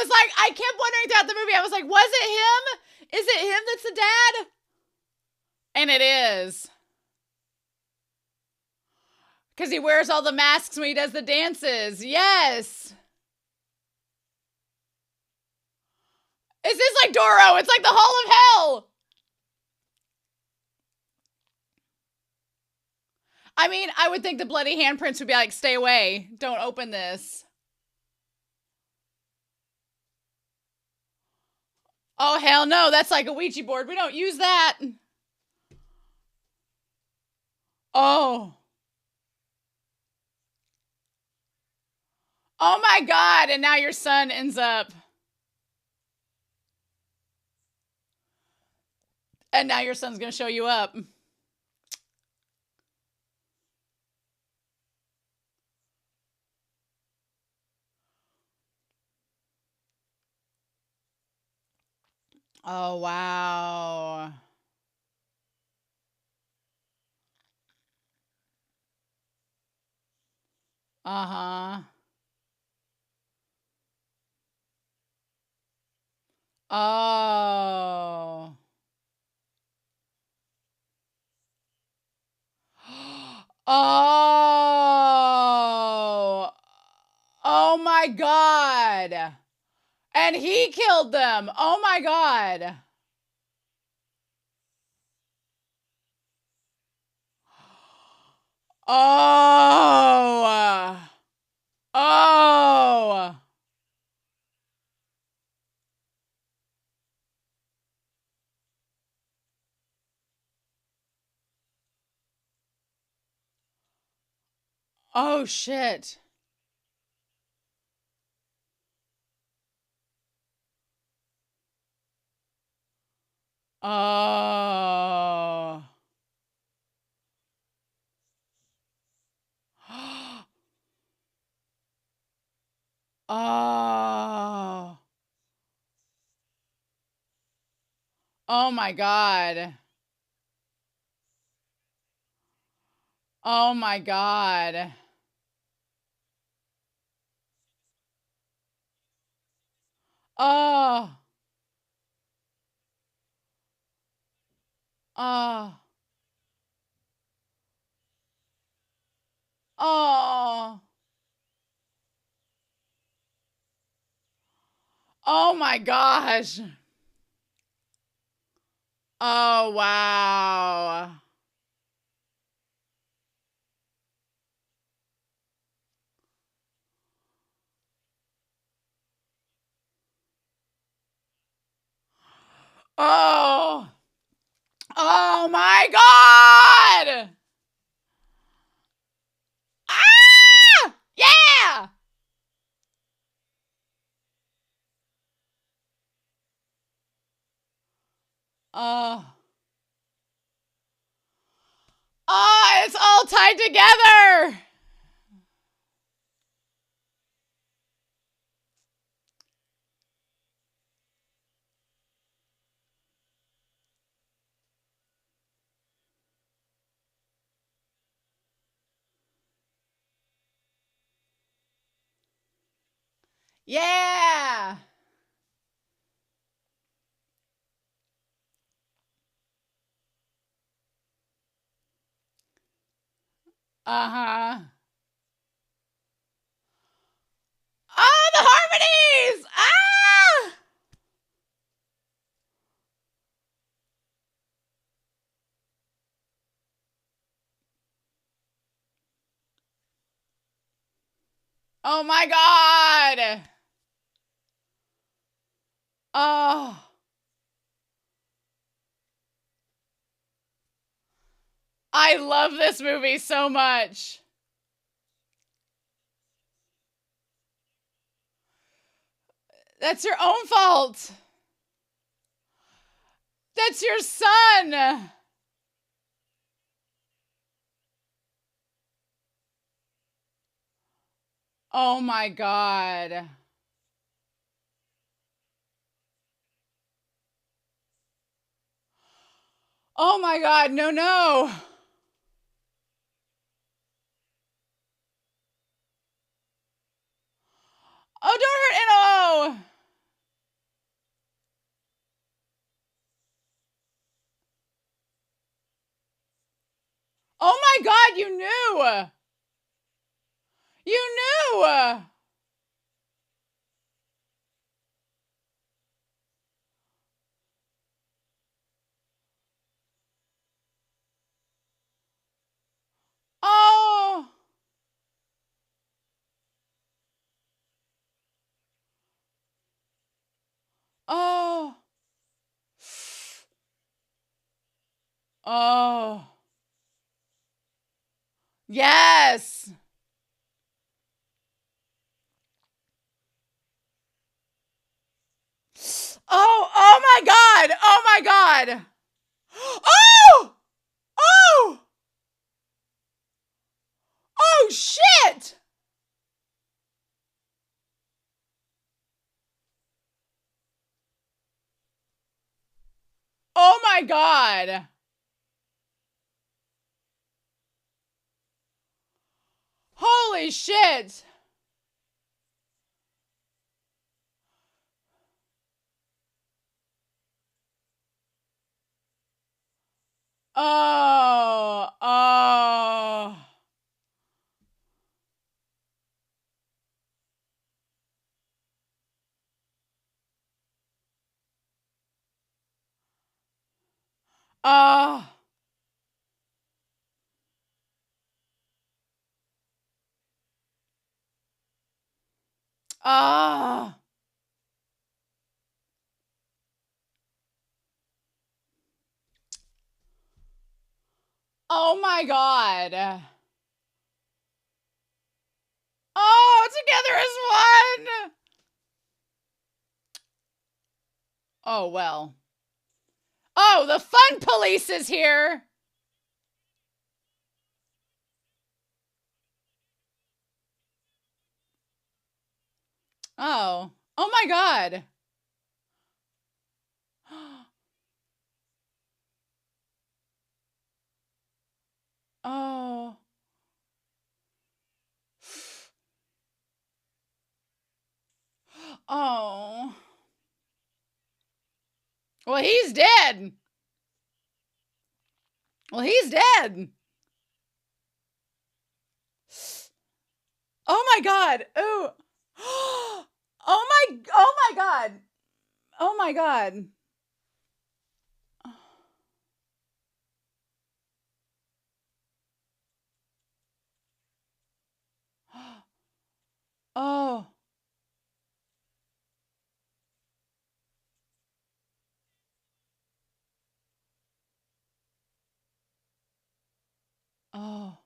kept wondering throughout the movie, I was like, was it him? Is it him that's the dad? And it is. Because he wears all the masks when he does the dances. Yes. Is this like Doro? It's like the Hall of Hell. I mean, I would think the bloody handprints would be like, stay away. Don't open this. Oh, hell no. That's like a Ouija board. We don't use that. Oh. Oh my God. And now your son ends up. And now your son's going to show you up. Oh, wow. Uh-huh. Oh. Oh. Oh my God. And he killed them. Oh my God. Oh. Oh. Oh shit. Oh. Oh. Oh my God. Oh my God. Oh. Oh. Oh. Oh my gosh. Oh wow. Oh. Oh my God. Ah! Yeah. Oh. Oh, it's all tied together. Yeah. Uh-huh. Oh, the harmonies. Ah! Oh my God. Oh. I love this movie so much. That's your own fault. That's your son. Oh my God. Oh my God. No, no. Oh, don't hurt Inu-Oh. Oh my God, you knew. You knew. Oh. Oh. Oh. Yes. my God! Oh my God! Oh! Oh! Oh shit! Oh my God! Holy shit! Oh, oh. Oh. Oh. Oh my God. Oh, together as one. Oh, well. Oh, the fun police is here. Oh. Oh my God. Oh. Oh. Well, he's dead. Well, he's dead. Oh my God. Ooh. Oh my God. Oh my God. Oh. Oh.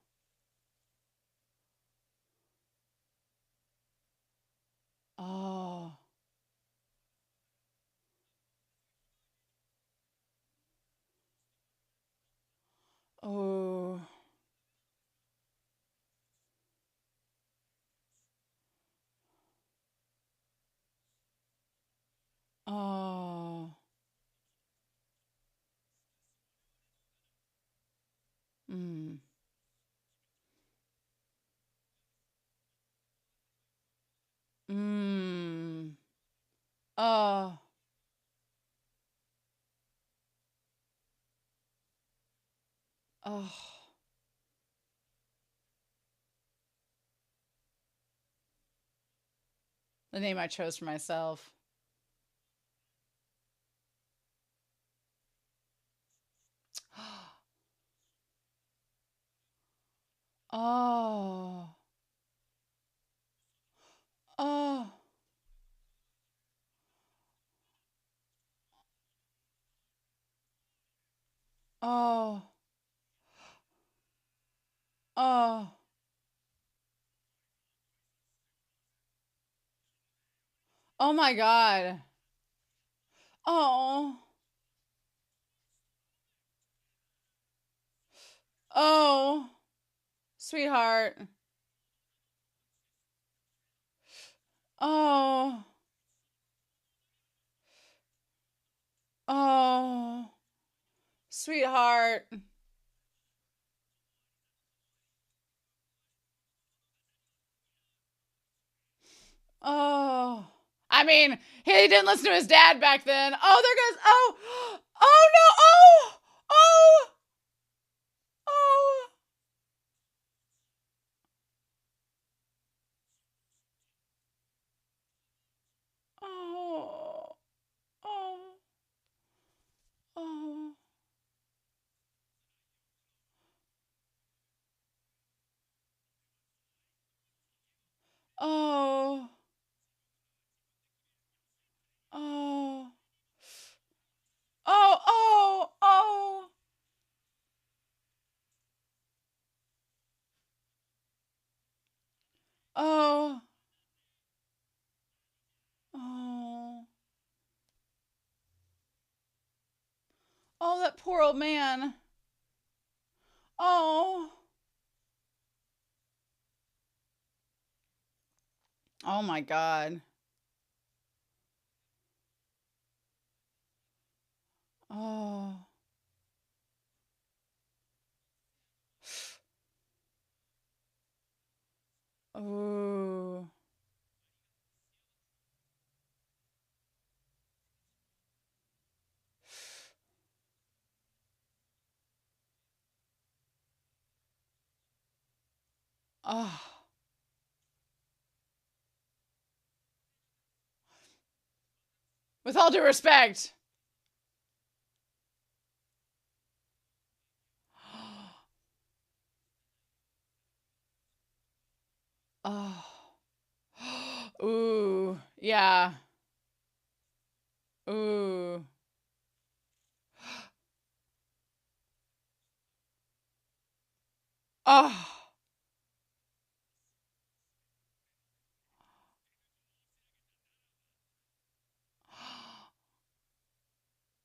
Oh. Oh. Oh. Mm. Mm. Oh. Oh. The name I chose for myself. Oh. Oh. Oh. Oh. Oh my God. Oh. Oh. Sweetheart. Oh. Oh. Sweetheart. Oh. I mean, he didn't listen to his dad back then. Oh, there goes. Oh. Oh no. Oh. Oh. Oh. Oh. Oh. Oh. Oh. Oh. Oh. Oh. Oh. that poor old man. Oh. Oh my God. Oh. Oh. Oh. With all due respect. Oh. Ooh. Yeah. Ooh. Oh.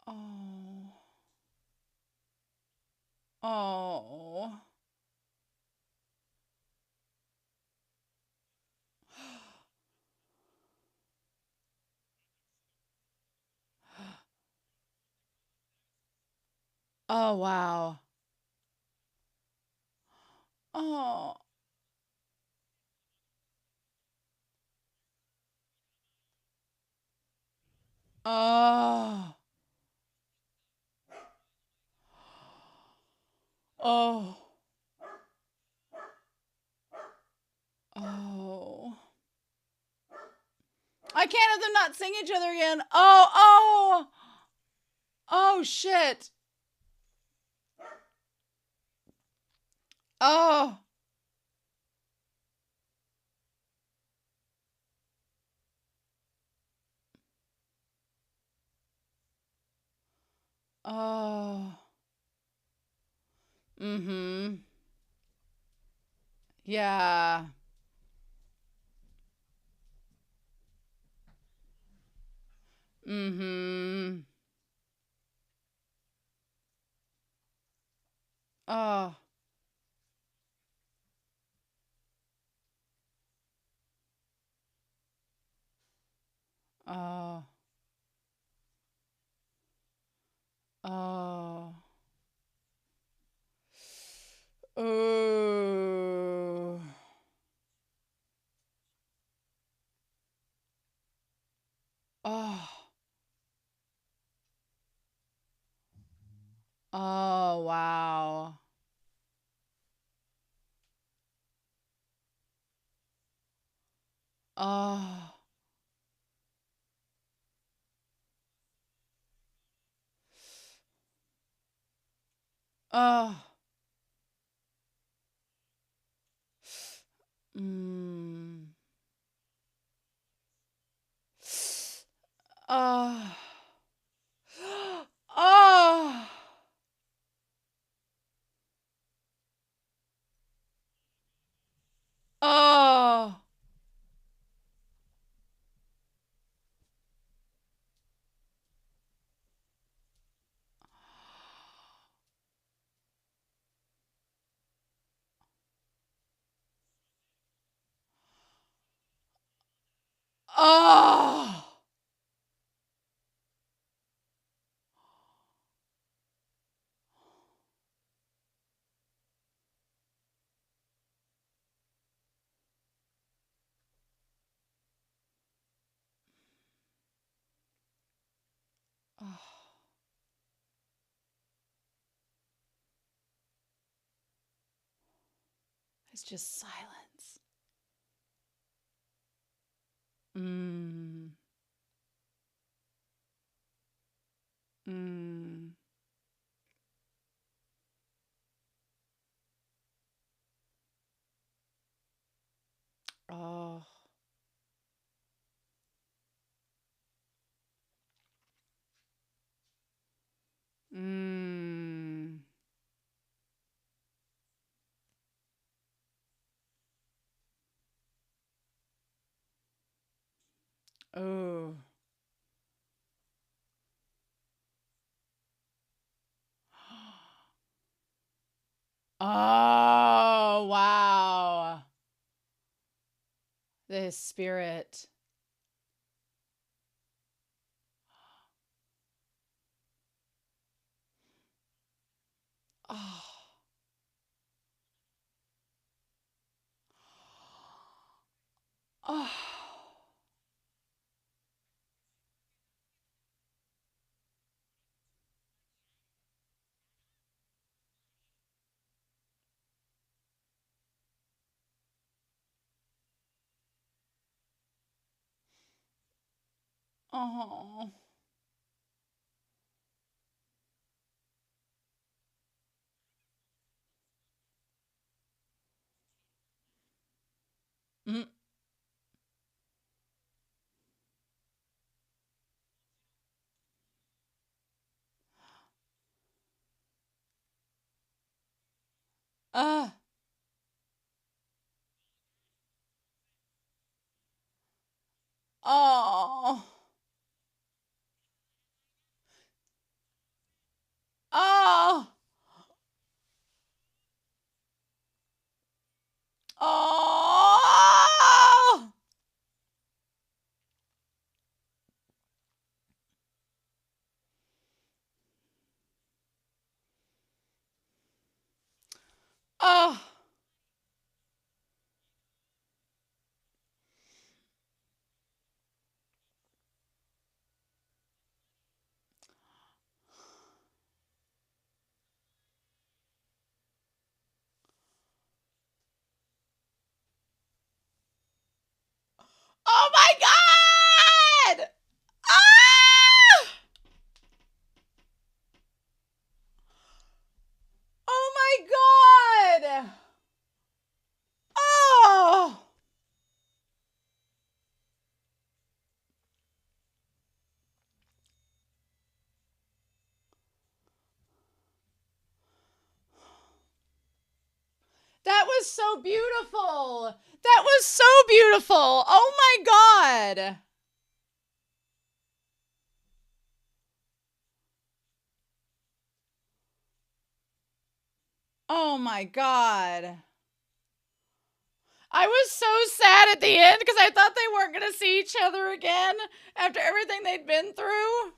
Oh. Oh. Oh, wow. Oh. Oh. Oh. Oh. I can't have them not sing each other again. Oh, oh. Oh, shit. Oh. Oh. Mm-hmm. Yeah. Mm-hmm. Oh. Oh. Oh. Ooh. Oh. Oh, wow. Oh. Oh. Mm. Oh. Oh. Oh. Oh. Oh. It's just silence. Mm. Mm. Oh. Mm. Oh. Oh, wow. The spirit. Oh. Oh. Oh. Mm. Uh. Oh. Oh. Oh. Oh. Oh my God! Ah! Oh my God! Oh! That was so beautiful. That was so beautiful. Oh my God. Oh my God. I was so sad at the end because I thought they weren't going to see each other again after everything they'd been through.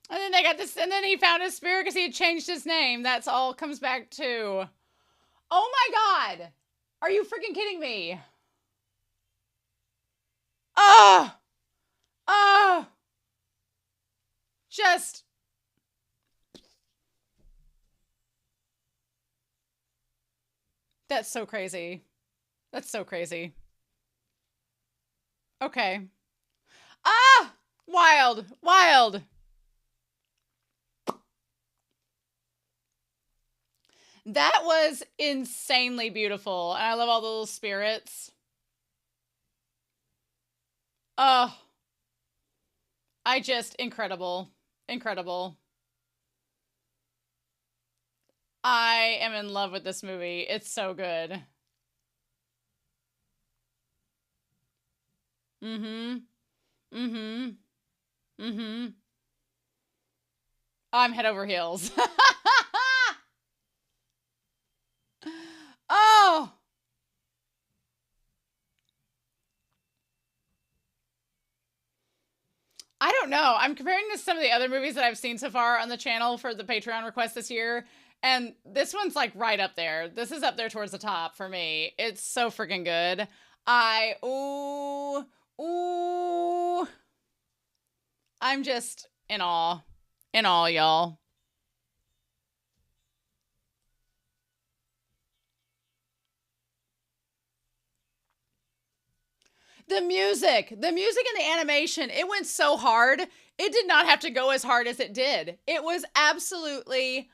And then they got this, and then he found his spirit because he had changed his name. That's all it comes back to. Oh my God. Are you freaking kidding me? Oh, oh, just. That's so crazy. That's so crazy. Okay. Ah! Wild. Wild. That was insanely beautiful. And I love all the little spirits. Oh, I just, incredible. Incredible. I am in love with this movie. It's so good. Mm-hmm. Mm-hmm. Mm-hmm. I'm head over heels. Oh, I don't know. I'm comparing this to some of the other movies that I've seen so far on the channel for the Patreon request this year. And this one's like right up there. This is up there towards the top for me. It's so freaking good. Ooh. I'm just in awe. In awe, y'all. The music and the animation, it went so hard. It did not have to go as hard as it did. It was absolutely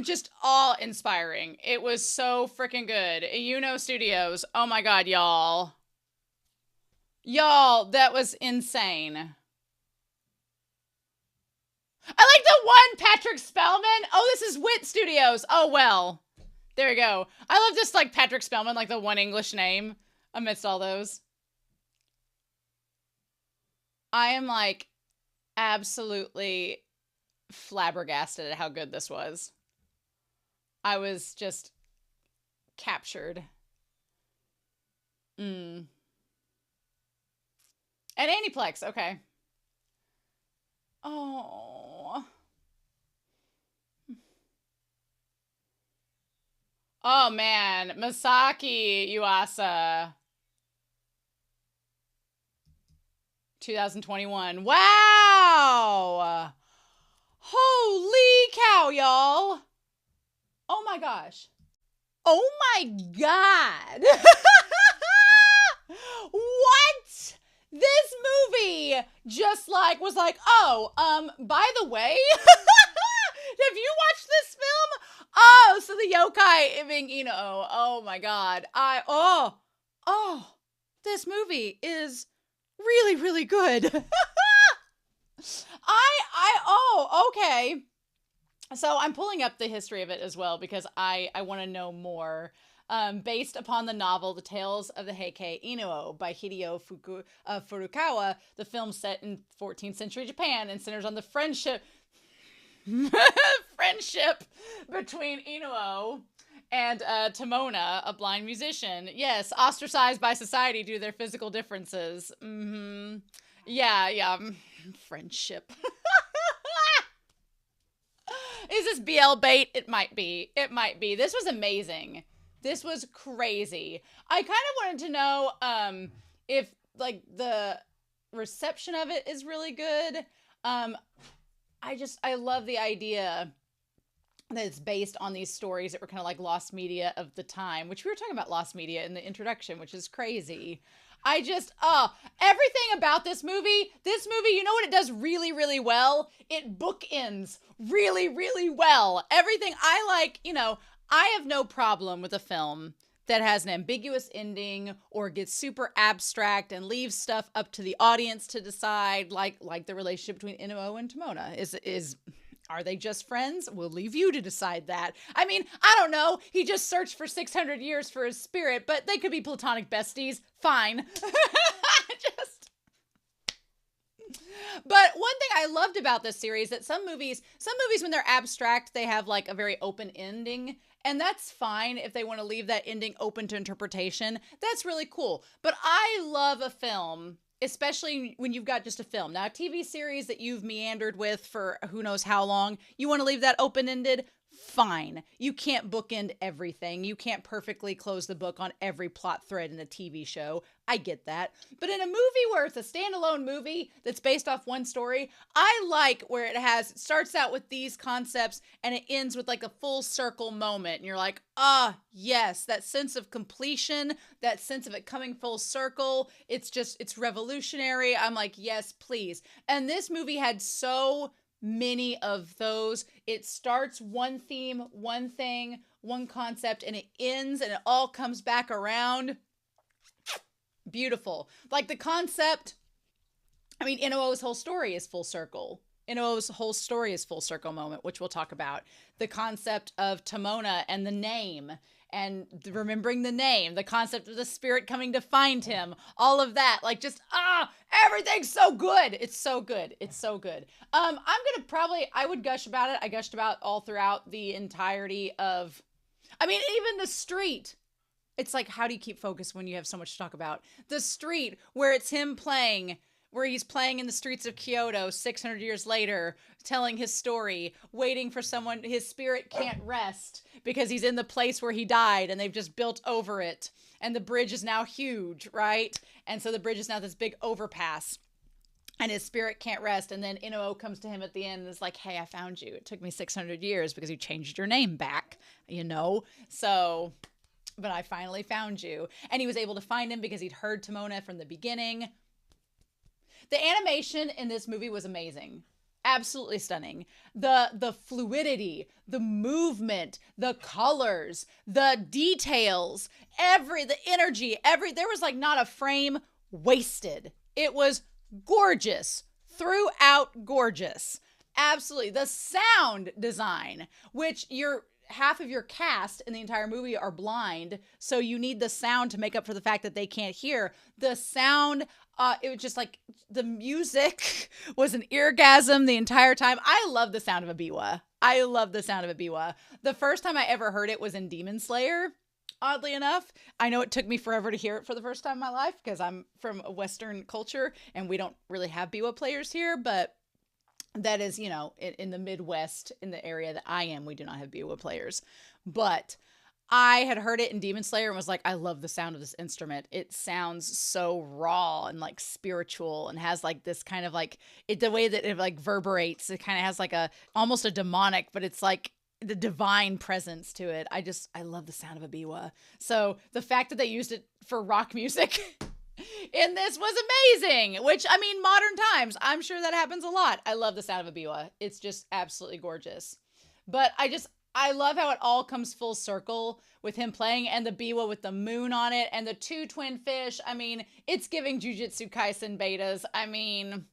just awe inspiring. It was so freaking good. Studios. Oh my God, y'all. Y'all, that was insane. I like the one Patrick Spellman. Oh, this is Wit Studios. Oh, well. There you go. I love just like Patrick Spellman, like the one English name amidst all those. I am like absolutely flabbergasted at how good this was. I was just captured. Mm. And Aniplex, okay. Oh. Oh man, Masaki Yuasa, 2021. Wow! Holy cow, y'all! Oh my gosh. Oh my god! What? This movie just like was like, oh, by the way, have you watched this film? Oh, so the yokai being Inu-Oh. Oh my god. Oh, this movie is really, really good. Okay. So I'm pulling up the history of it as well because I want to know more. Based upon the novel The Tales of the Heike Inu-Oh by Hideo Furukawa, the film set in 14th century Japan and centers on the friendship between Inu-Oh and Tomona, a blind musician. Yes, ostracized by society due to their physical differences. Mm-hmm. Yeah. Friendship. Is this BL bait? It might be. This was amazing. This was crazy. I kind of wanted to know if like the reception of it is really good. I love the idea that it's based on these stories that were kind of like lost media of the time, which we were talking about lost media in the introduction, which is crazy. Everything about this movie, you know what it does really, really well? It bookends really, really well. Everything I like, I have no problem with a film that has an ambiguous ending or gets super abstract and leaves stuff up to the audience to decide, like the relationship between Inu-Oh and Tomona. Are they just friends? We'll leave you to decide that. I mean, I don't know. He just searched for 600 years for his spirit, but they could be platonic besties. Fine. But one thing I loved about this series that some movies when they're abstract, they have like a very open ending. And that's fine if they want to leave that ending open to interpretation. That's really cool. But I love a film, especially when you've got just a film. Now, a TV series that you've meandered with for who knows how long, you want to leave that open-ended? Fine. You can't bookend everything. You can't perfectly close the book on every plot thread in a TV show. I get that. But in a movie where it's a standalone movie that's based off one story, I like where it starts out with these concepts and it ends with like a full circle moment. And you're like, yes, that sense of completion, that sense of it coming full circle. It's revolutionary. I'm like, yes, please. And this movie had so many of those. It starts one theme, one thing, one concept, and it ends and it all comes back around. Beautiful. Like the concept, I mean, Inu-Oh's whole story is full circle. Inu-Oh's whole story is full circle moment, which we'll talk about. The concept of Tomona and the name and remembering the name, the concept of the spirit coming to find him, all of that, like just, everything's so good. It's so good. It's so good. I would gush about it. I gushed about all throughout the entirety of, even the street. It's like, how do you keep focus when you have so much to talk about? The street where it's him playing, where he's playing in the streets of Kyoto 600 years later, telling his story, waiting for someone. His spirit can't rest because he's in the place where he died and they've just built over it. And the bridge is now huge, right? And so the bridge is now this big overpass. And his spirit can't rest. And then Inu-Oh comes to him at the end and is like, hey, I found you. It took me 600 years because you changed your name back, So, but I finally found you. And he was able to find him because he'd heard Tomona from the beginning. The animation in this movie was amazing. Absolutely stunning. The fluidity, the movement, the colors, the details, the energy, there was like not a frame wasted. It was gorgeous, throughout gorgeous. Absolutely. The sound design, which half of your cast in the entire movie are blind, so you need the sound to make up for the fact that they can't hear. The sound, It was just like the music was an eargasm the entire time. I love the sound of a biwa. I love the sound of a biwa. The first time I ever heard it was in Demon Slayer. Oddly enough, I know it took me forever to hear it for the first time in my life because I'm from a Western culture and we don't really have biwa players here, but that is, in the Midwest, in the area that I am, we do not have biwa players. But I had heard it in Demon Slayer and was like, I love the sound of this instrument. It sounds so raw and like spiritual and has like this kind of like the way that it like reverberates. It kind of has like almost a demonic, but it's like the divine presence to it. I love the sound of a biwa. So the fact that they used it for rock music in this was amazing, which I mean, modern times, I'm sure that happens a lot. I love the sound of a biwa. It's just absolutely gorgeous. But I love how it all comes full circle with him playing and the biwa with the moon on it and the two twin fish. I mean, it's giving Jujutsu Kaisen betas. I mean,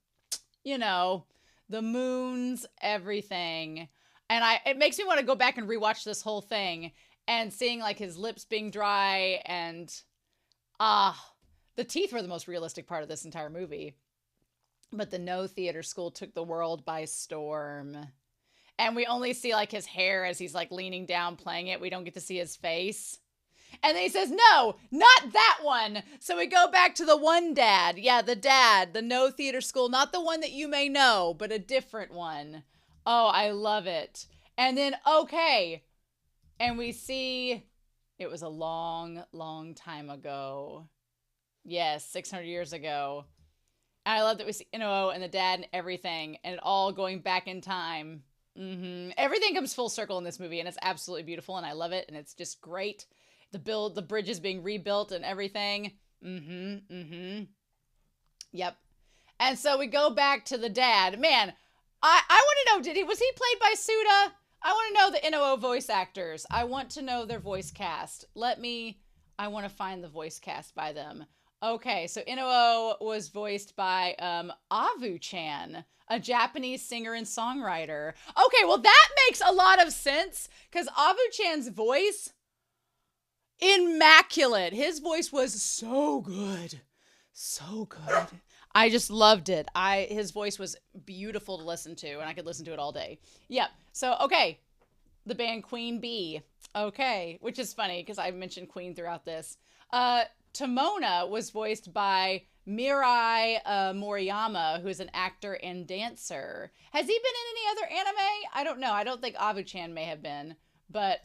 the moons, everything. And it makes me want to go back and rewatch this whole thing and seeing like his lips being dry and the teeth were the most realistic part of this entire movie. But the No Theater School took the world by storm. And we only see like his hair as he's like leaning down playing it. We don't get to see his face. And then he says, no, not that one. So we go back to the one dad. Yeah, the No Theater School, not the one that you may know, but a different one. Oh, I love it. And then, okay. And we see it was a long, long time ago. Yes, 600 years ago. And I love that we see Inu-Oh and the dad and everything, and it all going back in time. Everything comes full circle in this movie, and it's absolutely beautiful, and I love it, and it's just great. The bridge is being rebuilt and everything. Yep. And so we go back to the dad. Man, I want to know, was he played by Suda? I want to know the Inu-Oh voice actors. I want to know their voice cast. I want to find the voice cast by them. Okay, so Inu-Oh was voiced by Avu-chan, a Japanese singer and songwriter. Okay, well that makes a lot of sense because Avu-chan's voice, immaculate. His voice was so good. So good. I just loved it. His voice was beautiful to listen to, and I could listen to it all day. Yep. So, okay. The band Queen Bee. Okay. Which is funny because I mentioned Queen throughout this. Tomona was voiced by Mirai Moriyama, who's an actor and dancer. Has he been in any other anime? I don't know. I don't think Avu-chan may have been. But,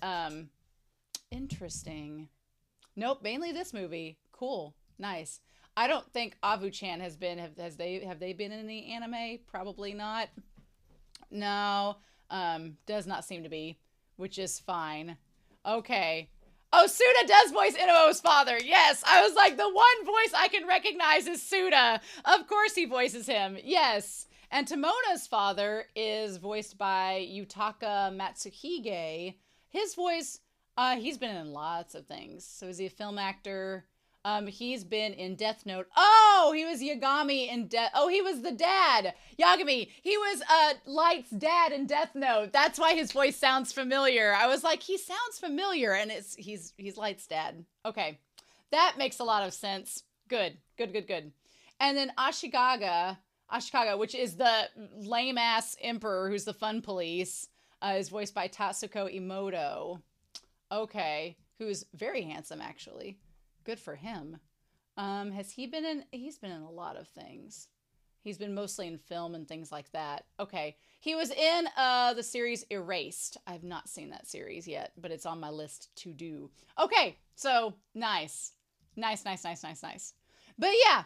interesting. Nope, mainly this movie. Cool. Nice. I don't think Avu-chan has been. Have they been in any anime? Probably not. No. Does not seem to be, which is fine. Okay. Oh, Suda does voice Inu-Oh's father. Yes, I was like, the one voice I can recognize is Suda. Of course he voices him. Yes. And Tomona's father is voiced by Yutaka Matsuhige. His voice, he's been in lots of things. So is he a film actor? He's been in Death Note. Oh, he was Yagami in he was the dad. Yagami. He was Light's dad in Death Note. That's why his voice sounds familiar. I was like, he sounds familiar, and he's Light's dad. Okay. That makes a lot of sense. Good. And then Ashikaga, which is the lame-ass emperor who's the fun police, is voiced by Tatsuko Imoto. Okay. Who's very handsome, actually. Good for him. He's been in a lot of things. He's been mostly in film and things like that. Okay. He was in the series Erased. I've not seen that series yet, but it's on my list to do. Okay. So nice. But yeah.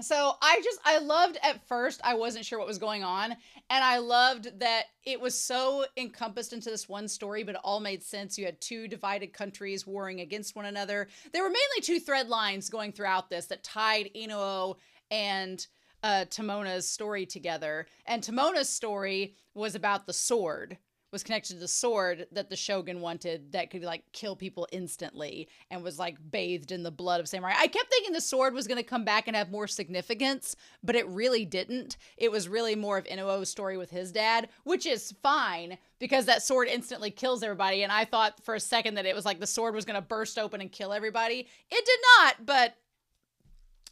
So I loved at first, I wasn't sure what was going on. And I loved that it was so encompassed into this one story, but it all made sense. You had two divided countries warring against one another. There were mainly two thread lines going throughout this that tied Inu-Oh and Tomona's story together. And Tomona's story was about the sword. Was connected to the sword that the shogun wanted that could like kill people instantly and was like bathed in the blood of samurai. I kept thinking the sword was going to come back and have more significance, but it really didn't. It was really more of Inu-Oh's story with his dad, which is fine because that sword instantly kills everybody. And I thought for a second that it was like the sword was going to burst open and kill everybody. It did not, but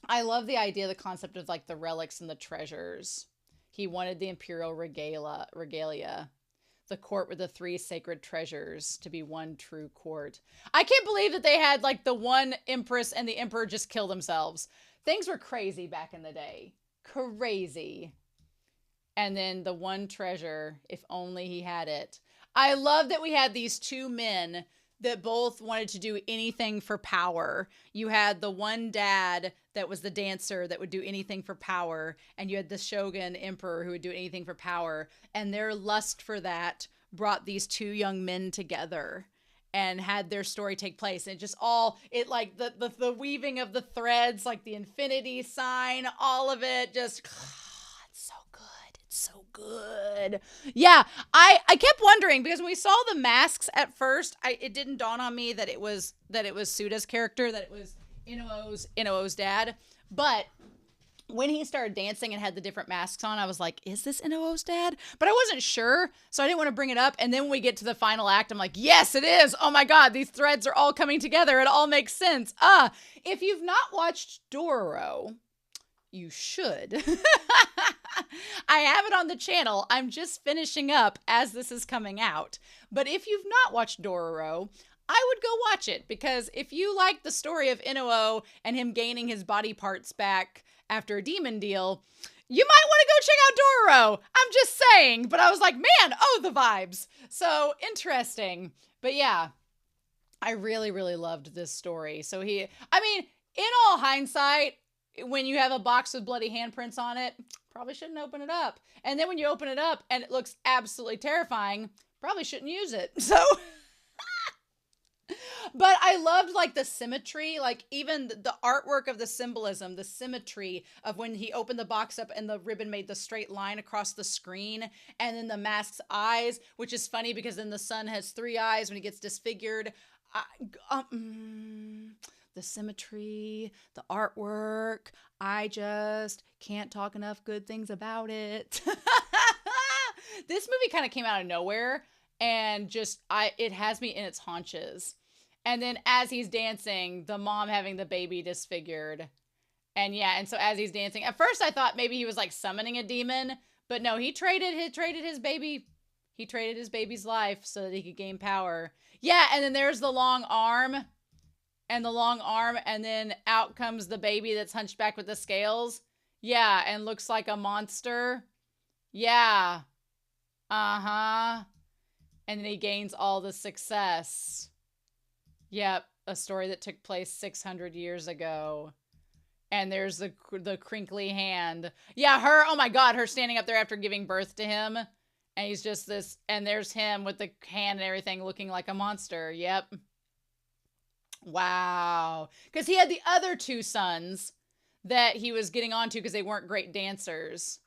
I love the idea, the concept of like the relics and the treasures. He wanted the imperial regalia, the court with the three sacred treasures to be one true court. I can't believe that they had like the one empress and the emperor just kill themselves. Things were crazy back in the day. Crazy. And then the one treasure, if only he had it. I love that we had these two men that both wanted to do anything for power. You had the one dad that was the dancer that would do anything for power, and you had the shogun emperor who would do anything for power, and their lust for that brought these two young men together and had their story take place. And it just all, it like the weaving of the threads, like the infinity sign, all of it just it's so good. It's so good. Yeah, I kept wondering because when we saw the masks at first, it didn't dawn on me that it was Suda's character, that it was Inu-Oh's dad. But when he started dancing and had the different masks on, I was like, is this Inu-Oh's dad? But I wasn't sure, so I didn't want to bring it up. And then when we get to the final act, I'm like, yes, it is. Oh my God, these threads are all coming together. It all makes sense. If you've not watched Dororo, you should. I have it on the channel. I'm just finishing up as this is coming out. But if you've not watched Dororo, I would go watch it, because if you like the story of Inu-Oh and him gaining his body parts back after a demon deal, you might want to go check out Dororo. I'm just saying. But I was like, man, oh, the vibes. So interesting. But yeah, I really, really loved this story. So in all hindsight, when you have a box with bloody handprints on it, probably shouldn't open it up. And then when you open it up and it looks absolutely terrifying, probably shouldn't use it. So, but I loved like the symmetry, like even the artwork of the symbolism, the symmetry of when he opened the box up and the ribbon made the straight line across the screen. And then the mask's eyes, which is funny because then the sun has three eyes when he gets disfigured. The symmetry, the artwork, I just can't talk enough good things about it. This movie kind of came out of nowhere and just, it has me in its haunches. And then as he's dancing, the mom having the baby disfigured. And yeah, and so as he's dancing, at first I thought maybe he was like summoning a demon, but no, he traded his baby. He traded his baby's life so that he could gain power. Yeah, and then there's the long arm. And then out comes the baby that's hunchback with the scales. Yeah, and looks like a monster. Yeah. Uh-huh. And then he gains all the success. Yep, a story that took place 600 years ago. And there's the crinkly hand. Yeah, her, oh my God, her standing up there after giving birth to him. And he's just this, and there's him with the hand and everything looking like a monster. Yep. Wow. Because he had the other two sons that he was getting onto because they weren't great dancers.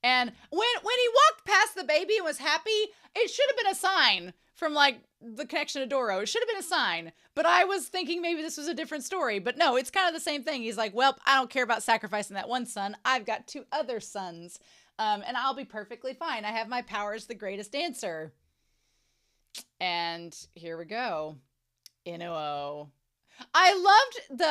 And when he walked past the baby and was happy, it should have been a sign from like the connection to Doro. It should have been a sign. But I was thinking maybe this was a different story. But no, it's kind of the same thing. He's like, well, I don't care about sacrificing that one son. I've got two other sons. And I'll be perfectly fine. I have my power as the greatest dancer. And here we go. Inu-Oh. I loved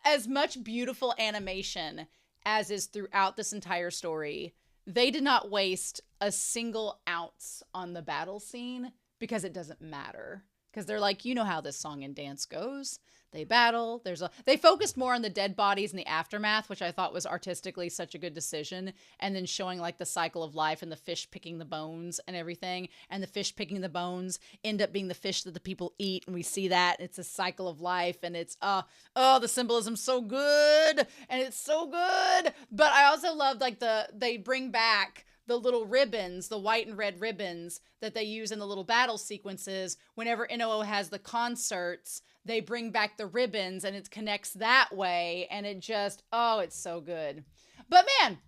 as much beautiful animation as is throughout this entire story. They did not waste a single ounce on the battle scene because it doesn't matter. Because they're like, you know how this song and dance goes. They battle. They focused more on the dead bodies and the aftermath, which I thought was artistically such a good decision. And then showing like the cycle of life and the fish picking the bones and everything. And the fish picking the bones end up being the fish that the people eat. And we see that it's a cycle of life. And it's, the symbolism's so good. And it's so good. But I also loved like they bring back the little ribbons, the white and red ribbons that they use in the little battle sequences. Whenever Inu-Oh has the concerts, they bring back the ribbons and it connects that way. And it just, it's so good. But man,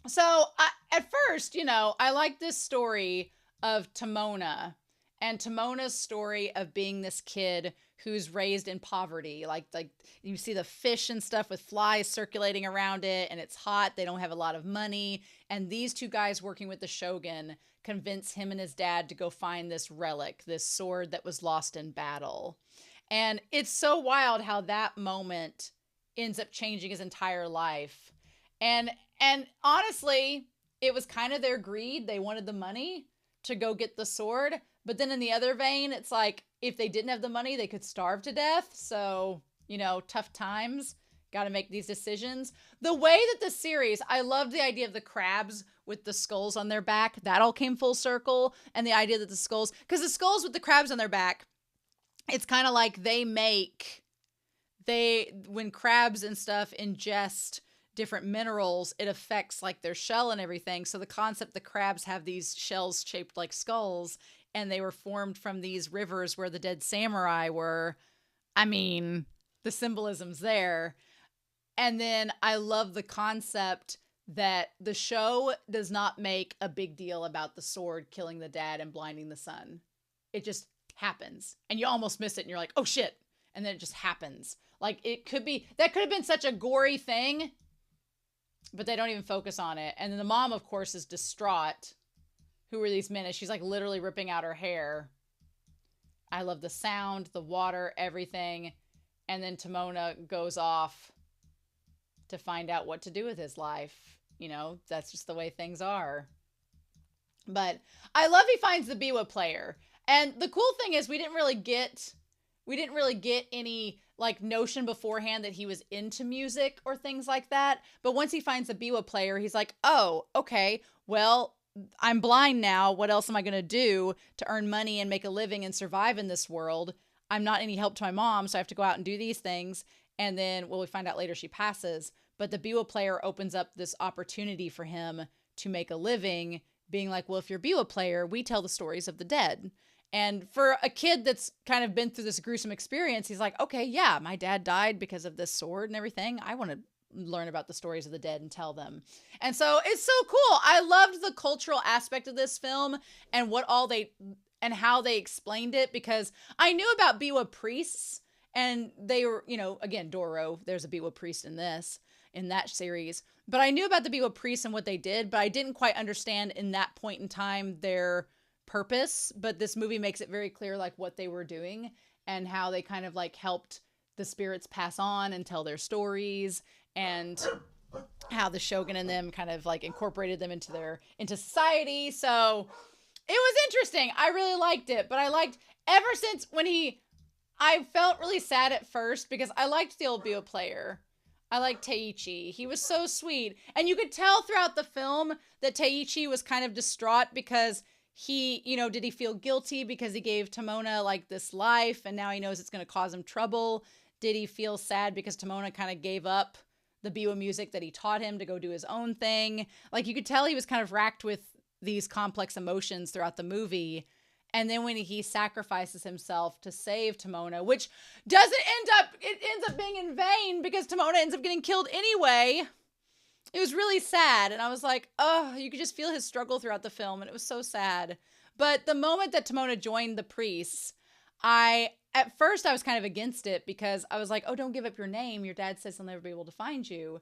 so at first, I like this story of Timona and Timona's story of being this kid who's raised in poverty. Like you see the fish and stuff with flies circulating around it and it's hot. They don't have a lot of money. And these two guys working with the shogun convince him and his dad to go find this relic, this sword that was lost in battle. And it's so wild how that moment ends up changing his entire life. And honestly, it was kind of their greed. They wanted the money to go get the sword. But then in the other vein, it's like, if they didn't have the money, they could starve to death. So, tough times. Got to make these decisions. The way that the series, I loved the idea of the crabs with the skulls on their back. That all came full circle. And the idea that because the skulls with the crabs on their back, it's kind of like when crabs and stuff ingest different minerals, it affects like their shell and everything. So the concept the crabs have these shells shaped like skulls, and they were formed from these rivers where the dead samurai were. I mean, the symbolism's there. And then I love the concept that the show does not make a big deal about the sword killing the dad and blinding the son. It just happens. And you almost miss it and you're like, oh shit. And then it just happens. Like that could have been such a gory thing, but they don't even focus on it. And then the mom, of course, is distraught. Who are these men? And she's like literally ripping out her hair. I love the sound, the water, everything. And then Timona goes off to find out what to do with his life. That's just the way things are. But I love he finds the biwa player. And the cool thing is we didn't really get any like notion beforehand that he was into music or things like that. But once he finds the biwa player, he's like, oh, okay, well, I'm blind now. What else am I going to do to earn money and make a living and survive in this world? I'm not any help to my mom, so I have to go out and do these things. And then, we find out later she passes. But the biwa player opens up this opportunity for him to make a living, being like, well, if you're a biwa player, we tell the stories of the dead. And for a kid that's kind of been through this gruesome experience, he's like, okay, yeah, my dad died because of this sword and everything. I want to learn about the stories of the dead and tell them. And so it's so cool. I loved the cultural aspect of this film and and how they explained it, because I knew about biwa priests, and they were, again, Doro, there's a biwa priest in that series. But I knew about the biwa priests and what they did, but I didn't quite understand in that point in time their purpose. But this movie makes it very clear like what they were doing and how they kind of like helped the spirits pass on and tell their stories, and how the shogun and them kind of like incorporated them into society. So it was interesting. I really liked it, but I liked ever since I felt really sad at first because I liked the old biwa player. I liked Teiichi. He was so sweet. And you could tell throughout the film that Teiichi was kind of distraught because did he feel guilty because he gave Timona like this life and now he knows it's going to cause him trouble? Did he feel sad because Timona kind of gave up the biwa music that he taught him to go do his own thing? Like you could tell he was kind of racked with these complex emotions throughout the movie. And then when he sacrifices himself to save Timona, which ends up being in vain because Timona ends up getting killed anyway. It was really sad. And I was like, oh, you could just feel his struggle throughout the film. And it was so sad. But the moment that Timona joined the priests, at first I was kind of against it because I was like, oh, don't give up your name. Your dad says he'll never be able to find you.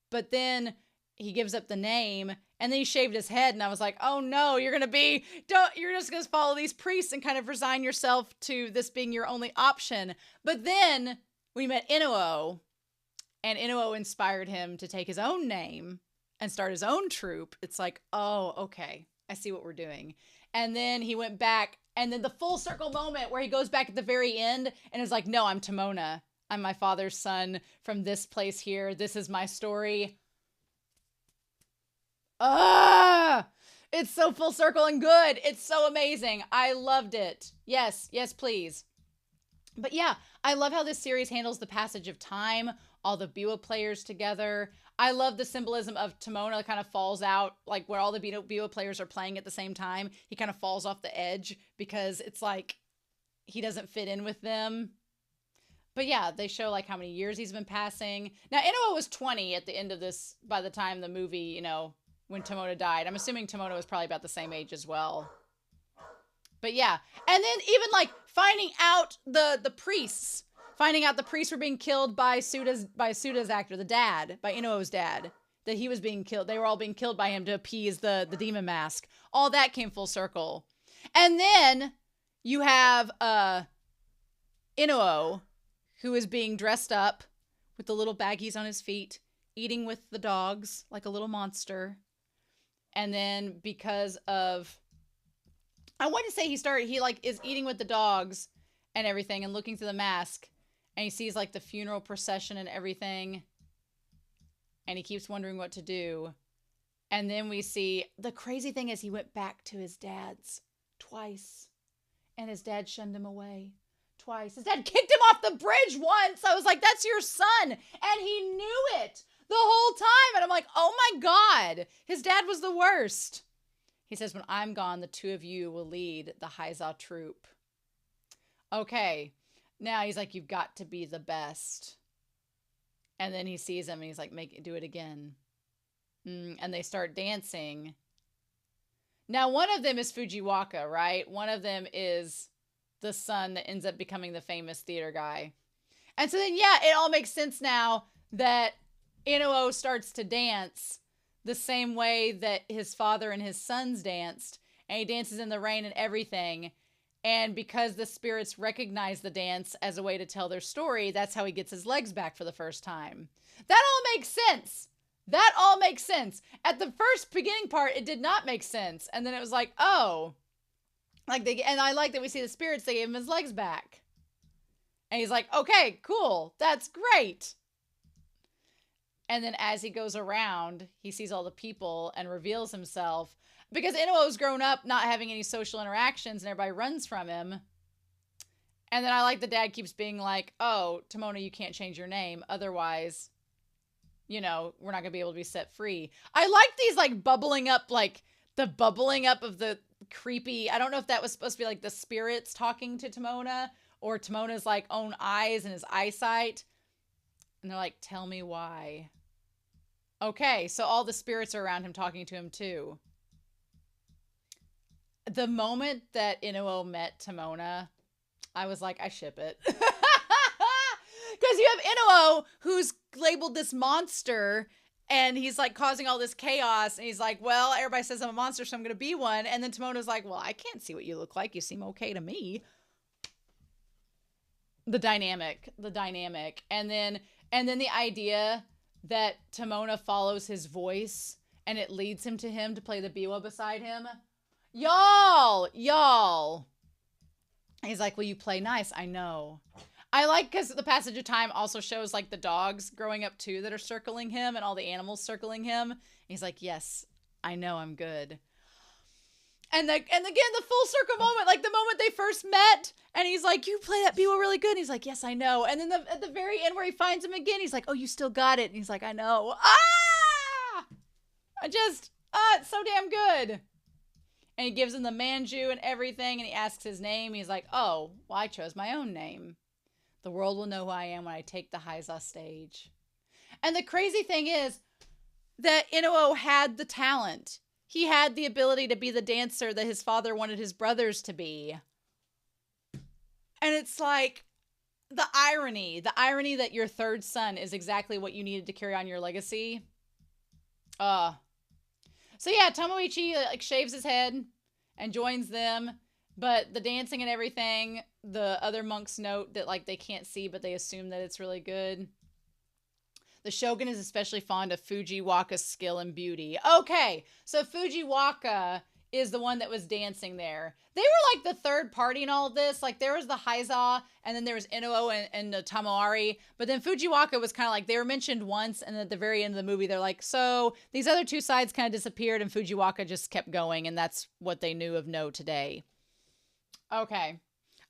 But then he gives up the name and then he shaved his head. And I was like, oh no, you're just going to follow these priests and kind of resign yourself to this being your only option. But then we met Inu-Oh, and Inu-Oh inspired him to take his own name and start his own troupe. It's like, oh, okay, I see what we're doing. And then he went back, and then the full circle moment where he goes back at the very end and is like, no, I'm Timona. I'm my father's son from this place here. This is my story. It's so full circle and good. It's so amazing. I loved it. Yes, please. But yeah, I love how this series handles the passage of time, all the biwa players together. I love the symbolism of Timona kind of falls out, like where all the biwa players are playing at the same time. He kind of falls off the edge because it's like he doesn't fit in with them. But yeah, they show like how many years he's been passing. Now, Inu-Oh was 20 at the end of this, by the time the movie, when Timona died. I'm assuming Timona was probably about the same age as well. But yeah. And then even like finding out the priests were being killed by Suda's actor, the dad, by Inu-Oh's dad, that he was being killed. They were all being killed by him to appease the demon mask. All that came full circle. And then you have Inu-Oh, who is being dressed up with the little baggies on his feet, eating with the dogs like a little monster. And then because of, I want to say he like is eating with the dogs and everything and looking through the mask, and he sees like the funeral procession and everything, and he keeps wondering what to do. And then we see, the crazy thing is he went back to his dad's twice, and his dad shunned him away twice. His dad kicked him off the bridge once. I was like, that's your son. And he knew it the whole time. And I'm like, oh my God, his dad was the worst. He says, when I'm gone, the two of you will lead the Hyza troop. Okay. Now he's like, you've got to be the best. And then he sees him and he's like, do it again. And they start dancing. Now, one of them is Fujiwaka, right? One of them is the son that ends up becoming the famous theater guy. And so then, yeah, it all makes sense now that Inu-Oh starts to dance the same way that his father and his sons danced. And he dances in the rain and everything. And because the spirits recognize the dance as a way to tell their story, that's how he gets his legs back for the first time. That all makes sense. That all makes sense. At the first beginning part, it did not make sense. And then it was like, oh. And I like that we see the spirits, they gave him his legs back. And he's like, okay, cool. That's great. And then as he goes around, he sees all the people and reveals himself. Because Inu-Oh's grown up not having any social interactions and everybody runs from him. And then I like the dad keeps being like, oh, Timona, you can't change your name. Otherwise, we're not going to be able to be set free. I like these like bubbling up, like the bubbling up of the creepy. I don't know if that was supposed to be like the spirits talking to Timona or Timona's like own eyes and his eyesight. And they're like, tell me why. Okay, so all the spirits are around him talking to him too. The moment that Inu-Oh met Timona, I was like, I ship it. Because you have Inu-Oh, who's labeled this monster, and he's like causing all this chaos, and he's like, well, everybody says I'm a monster, so I'm going to be one. And then Timona's like, well, I can't see what you look like. You seem okay to me. The dynamic. And then the idea that Timona follows his voice, and it leads him to play the biwa beside him. Y'all. He's like, will you play nice? I know. I like because the passage of time also shows like the dogs growing up too that are circling him and all the animals circling him. He's like, yes, I know I'm good. And again, the full circle moment, like the moment they first met, and he's like, you play that biwa really good. And he's like, yes, I know. And then at the very end where he finds him again, he's like, oh, you still got it. And he's like, I know. It's so damn good. And he gives him the manju and everything, and he asks his name. He's like, oh, well, I chose my own name. The world will know who I am when I take the Hyza stage. And the crazy thing is that Inu-Oh had the talent. He had the ability to be the dancer that his father wanted his brothers to be. And it's like the irony that your third son is exactly what you needed to carry on your legacy. So yeah, Tomoichi like shaves his head and joins them, but the dancing and everything, the other monks note that like they can't see, but they assume that it's really good. The shogun is especially fond of Fujiwaka's skill and beauty. Okay, so Fujiwaka is the one that was dancing there. They were like the third party in all of this. Like there was the Hyza, and then there was Inu-Oh and the Tamari. But then Fujiwaka was kind of like, they were mentioned once, and at the very end of the movie, they're like, so these other two sides kind of disappeared, and Fujiwaka just kept going, and that's what they knew of No today. Okay.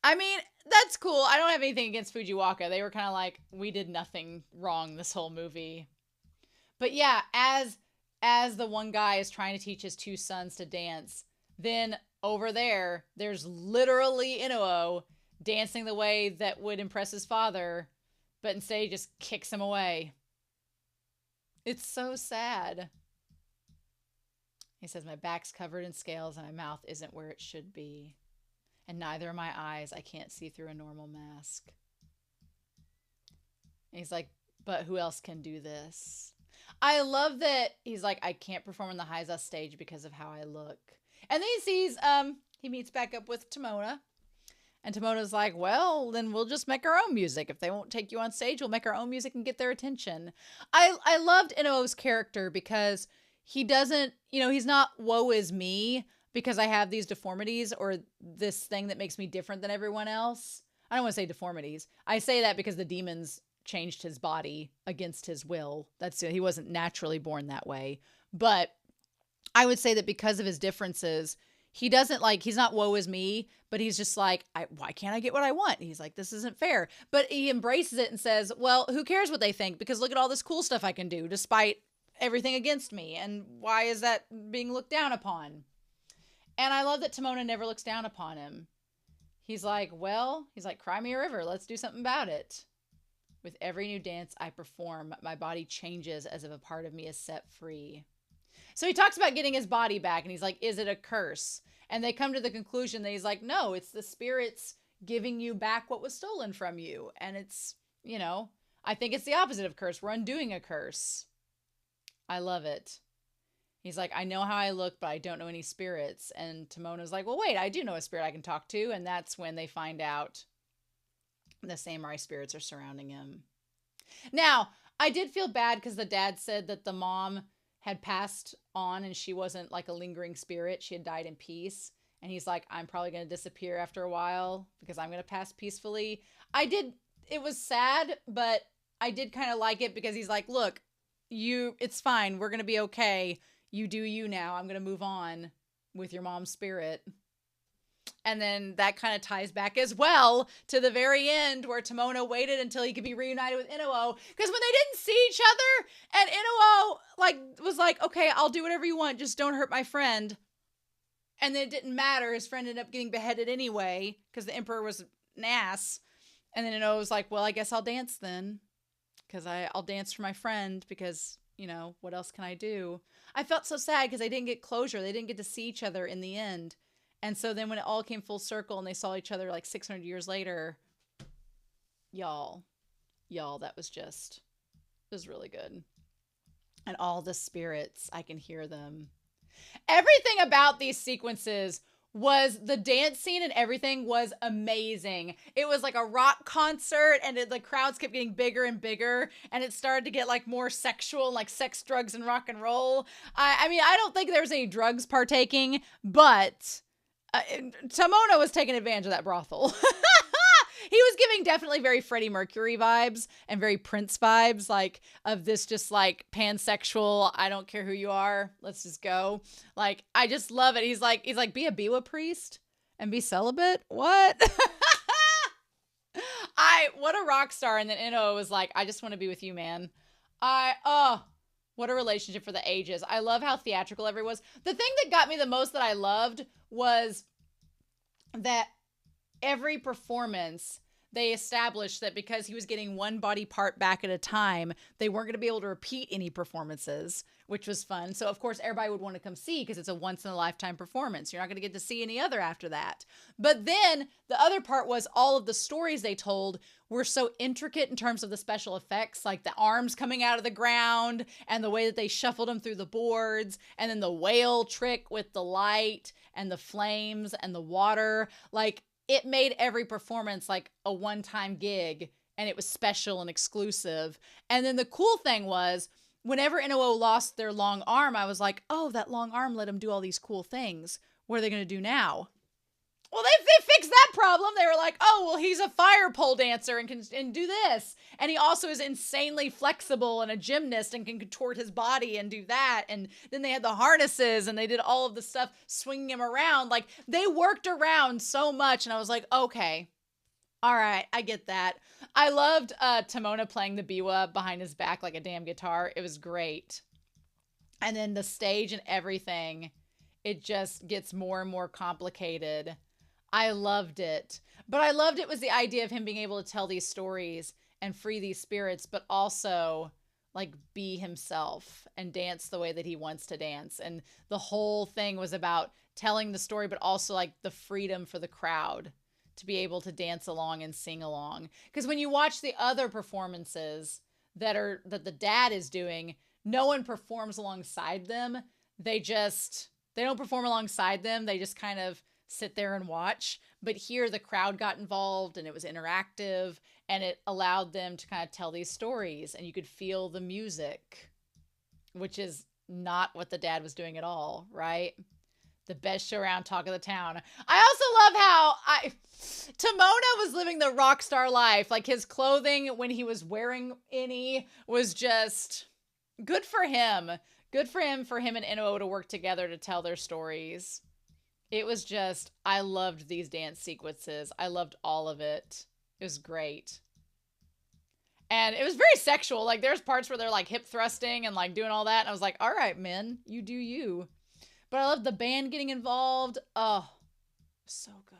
I mean, that's cool. I don't have anything against Fujiwaka. They were kind of like, we did nothing wrong this whole movie. But yeah, as the one guy is trying to teach his two sons to dance, then over there's literally Inu-Oh dancing the way that would impress his father, but instead he just kicks him away. It's so sad. He says, my back's covered in scales and my mouth isn't where it should be. And neither are my eyes. I can't see through a normal mask. And he's like, but who else can do this? I love that he's like, I can't perform on the Hyza stage because of how I look. And then he sees, he meets back up with Timona. And Timona's like, well, then we'll just make our own music. If they won't take you on stage, we'll make our own music and get their attention. I loved Inu-Oh's character because he doesn't, he's not woe is me because I have these deformities or this thing that makes me different than everyone else. I don't want to say deformities. I say that because the demons changed his body against his will. He wasn't naturally born that way. But I would say that because of his differences, he's not woe is me, but he's just like, why can't I get what I want? He's like, this isn't fair. But he embraces it and says, well, who cares what they think? Because look at all this cool stuff I can do despite everything against me. And why is that being looked down upon? And I love that Timona never looks down upon him. He's like, cry me a river. Let's do something about it. With every new dance I perform, my body changes as if a part of me is set free. So he talks about getting his body back, and he's like, is it a curse? And they come to the conclusion that he's like, no, it's the spirits giving you back what was stolen from you. And it's, I think it's the opposite of curse. We're undoing a curse. I love it. He's like, I know how I look, but I don't know any spirits. And Timona's like, well, wait, I do know a spirit I can talk to. And that's when they find out the samurai spirits are surrounding him. Now, I did feel bad because the dad said that the mom had passed on and she wasn't like a lingering spirit. She had died in peace. And he's like, I'm probably going to disappear after a while because I'm going to pass peacefully. It was sad, but I did kind of like it because he's like, look, it's fine. We're going to be okay. You do you now. I'm going to move on with your mom's spirit. And then that kind of ties back as well to the very end where Timona waited until he could be reunited with Inu-Oh. Because when they didn't see each other and Inu-Oh was like, okay, I'll do whatever you want. Just don't hurt my friend. And then it didn't matter. His friend ended up getting beheaded anyway because the emperor was an ass. And then Inu-Oh was like, well, I guess I'll dance then. Because I'll dance for my friend because, what else can I do? I felt so sad because they didn't get closure. They didn't get to see each other in the end. And so then when it all came full circle and they saw each other like 600 years later, y'all, it was really good. And all the spirits, I can hear them. Everything about these sequences was the dance scene and everything was amazing. It was like a rock concert and the crowds kept getting bigger and bigger and it started to get like more sexual, like sex, drugs, and rock and roll. I mean, I don't think there was any drugs partaking, but Timona was taking advantage of that brothel. He was giving definitely very Freddie Mercury vibes and very Prince vibes, like of this just like pansexual, I don't care who you are, let's just go. Like, I just love it. He's like, be a Biwa priest and be celibate? What? What a rock star. And then Inu-Oh was like, I just want to be with you, man. What a relationship for the ages. I love how theatrical everyone was. The thing that got me the most that I loved was that every performance, they established that because he was getting one body part back at a time, they weren't going to be able to repeat any performances, which was fun. So, of course, everybody would want to come see because it's a once-in-a-lifetime performance. You're not going to get to see any other after that. But then the other part was all of the stories they told were so intricate in terms of the special effects, like the arms coming out of the ground and the way that they shuffled them through the boards, and then the whale trick with the light and the flames and the water. Like, it made every performance like a one-time gig, and it was special and exclusive. And then the cool thing was, whenever Inu-Oh lost their long arm, I was like, oh, that long arm let him do all these cool things. What are they going to do now? Well, they fixed that problem. They were like, oh, well, he's a fire pole dancer and can do this. And he also is insanely flexible and a gymnast and can contort his body and do that. And then they had the harnesses and they did all of the stuff swinging him around. Like, they worked around so much. And I was like, okay, all right, I get that. I loved Timona playing the biwa behind his back like a damn guitar. It was great. And then the stage and everything, it just gets more and more complicated. I loved it. But I loved it was the idea of him being able to tell these stories and free these spirits, but also like be himself and dance the way that he wants to dance. And the whole thing was about telling the story, but also like the freedom for the crowd to be able to dance along and sing along. Because when you watch the other performances that the dad is doing, no one performs alongside them. They don't perform alongside them. They just kind of sit there and watch. But here the crowd got involved and it was interactive and it allowed them to kind of tell these stories and you could feel the music, which is not what the dad was doing at all, right? The best show around, talk of the town. I also love how Timona was living the rock star life. Like his clothing when he was wearing any was just good for him. Good for him and Inu-Oh to work together to tell their stories. It was just, I loved these dance sequences. I loved all of it. It was great. And it was very sexual. Like there's parts where they're like hip thrusting and like doing all that. And I was like, all right, men, you do you. But I love the band getting involved. Oh, so good.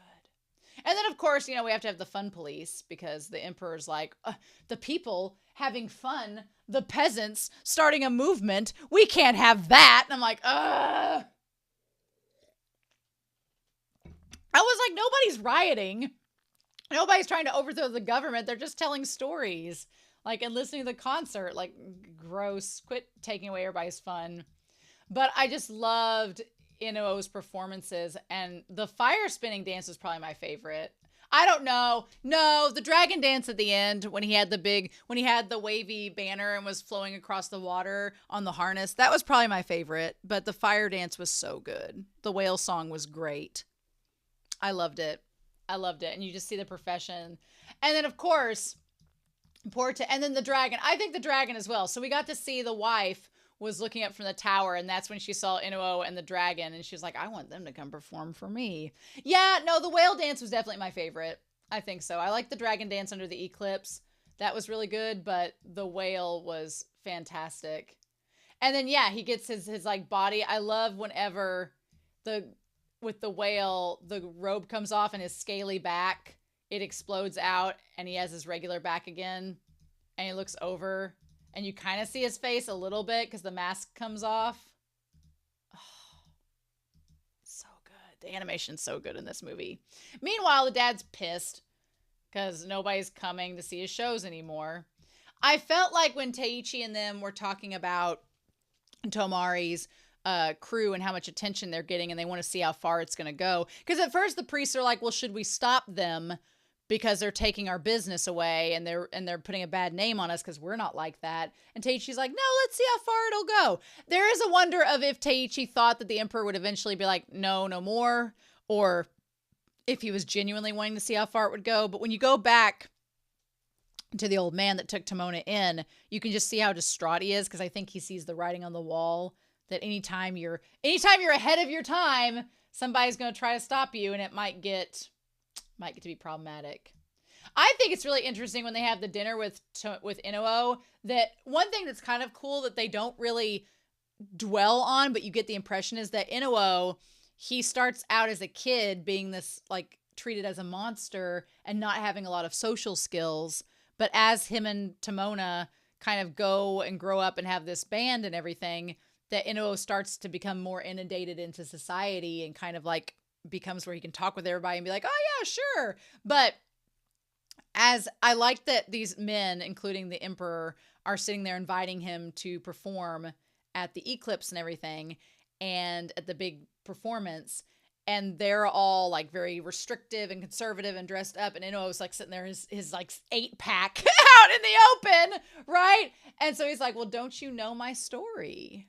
And then, of course, we have to have the fun police because the emperor's like, the people having fun, the peasants starting a movement. We can't have that. And I'm like, ugh. I was like, nobody's rioting. Nobody's trying to overthrow the government. They're just telling stories. Like, and listening to the concert. Like, gross. Quit taking away everybody's fun. But I just loved Inu-Oh's performances, and the fire spinning dance was probably my favorite. I don't know. No, the dragon dance at the end when he had the wavy banner and was flowing across the water on the harness, that was probably my favorite. But the fire dance was so good. The whale song was great. I loved it. And you just see the profession. And then, of course, and then the dragon. I think the dragon as well. So we got to see the wife was looking up from the tower, and that's when she saw Inu-Oh and the dragon, and she was like, I want them to come perform for me. Yeah, no, the whale dance was definitely my favorite. I think so. I like the dragon dance under the eclipse. That was really good, but the whale was fantastic. And then, yeah, he gets his like body. I love whenever with the whale, the robe comes off and his scaly back, it explodes out, and he has his regular back again, and he looks over. And you kind of see his face a little bit because the mask comes off. Oh, so good. The animation's so good in this movie. Meanwhile, the dad's pissed because nobody's coming to see his shows anymore. I felt like when Teiichi and them were talking about Tomari's crew and how much attention they're getting and they want to see how far it's going to go. Because at first the priests are like, well, should we stop them? Because they're taking our business away and they're putting a bad name on us because we're not like that. And Teiichi's like, no, let's see how far it'll go. There is a wonder of if Teiichi thought that the emperor would eventually be like, no more, or if he was genuinely wanting to see how far it would go. But when you go back to the old man that took Timona in, you can just see how distraught he is because I think he sees the writing on the wall that anytime you're ahead of your time, somebody's going to try to stop you, and it might get to be problematic. I think it's really interesting when they have the dinner with Inu-Oh, that one thing that's kind of cool that they don't really dwell on, but you get the impression is that Inu-Oh, he starts out as a kid being this like treated as a monster and not having a lot of social skills. But as him and Timona kind of go and grow up and have this band and everything, that Inu-Oh starts to become more inundated into society and kind of like becomes where he can talk with everybody and be like, oh yeah, sure. But as I like that these men, including the emperor, are sitting there inviting him to perform at the eclipse and everything and at the big performance. And they're all like very restrictive and conservative and dressed up. And Inu-Oh's like sitting there, his like 8-pack out in the open, right? And so he's like, well, don't you know my story?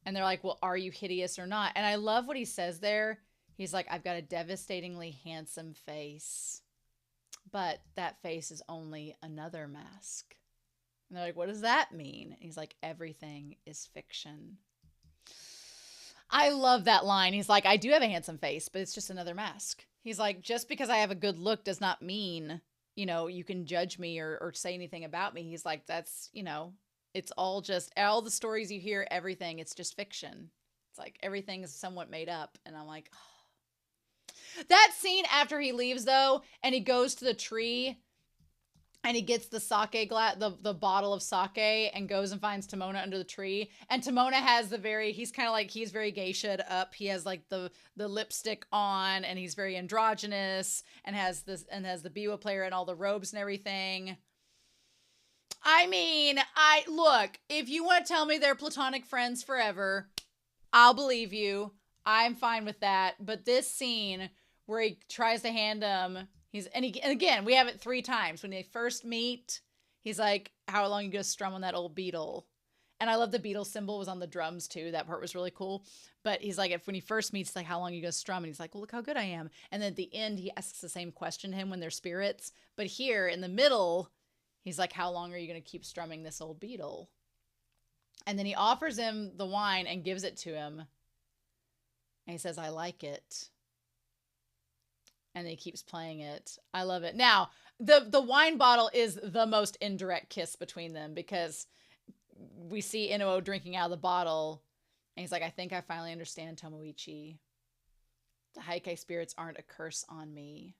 And they're like, well, are you hideous or not? And I love what he says there. He's like, I've got a devastatingly handsome face, but that face is only another mask. And they're like, what does that mean? And he's like, everything is fiction. I love that line. He's like, I do have a handsome face, but it's just another mask. He's like, just because I have a good look does not mean, you can judge me or say anything about me. He's like, that's, it's all the stories you hear, everything, it's just fiction. It's like everything is somewhat made up. And I'm like, oh. That scene after he leaves, though, and he goes to the tree and he gets the sake glass, the bottle of sake, and goes and finds Timona under the tree. And Timona has he's kind of like, he's very geisha up. He has like the lipstick on, and he's very androgynous, and has the biwa player and all the robes and everything. I mean, look, if you want to tell me they're platonic friends forever, I'll believe you. I'm fine with that. But this scene where he tries to hand him, and again, we have it 3 times. When they first meet, he's like, how long you gonna strum on that old beetle? And I love the beetle symbol was on the drums too. That part was really cool. But he's like, when he first meets, like, how long you gonna strum? And he's like, well, look how good I am. And then at the end, he asks the same question to him when they're spirits. But here in the middle, he's like, how long are you gonna keep strumming this old beetle? And then he offers him the wine and gives it to him. And he says, I like it. And he keeps playing it. I love it. Now, the wine bottle is the most indirect kiss between them, because we see Inu-Oh drinking out of the bottle. And he's like, I think I finally understand, Tomoichi. The Heike spirits aren't a curse on me.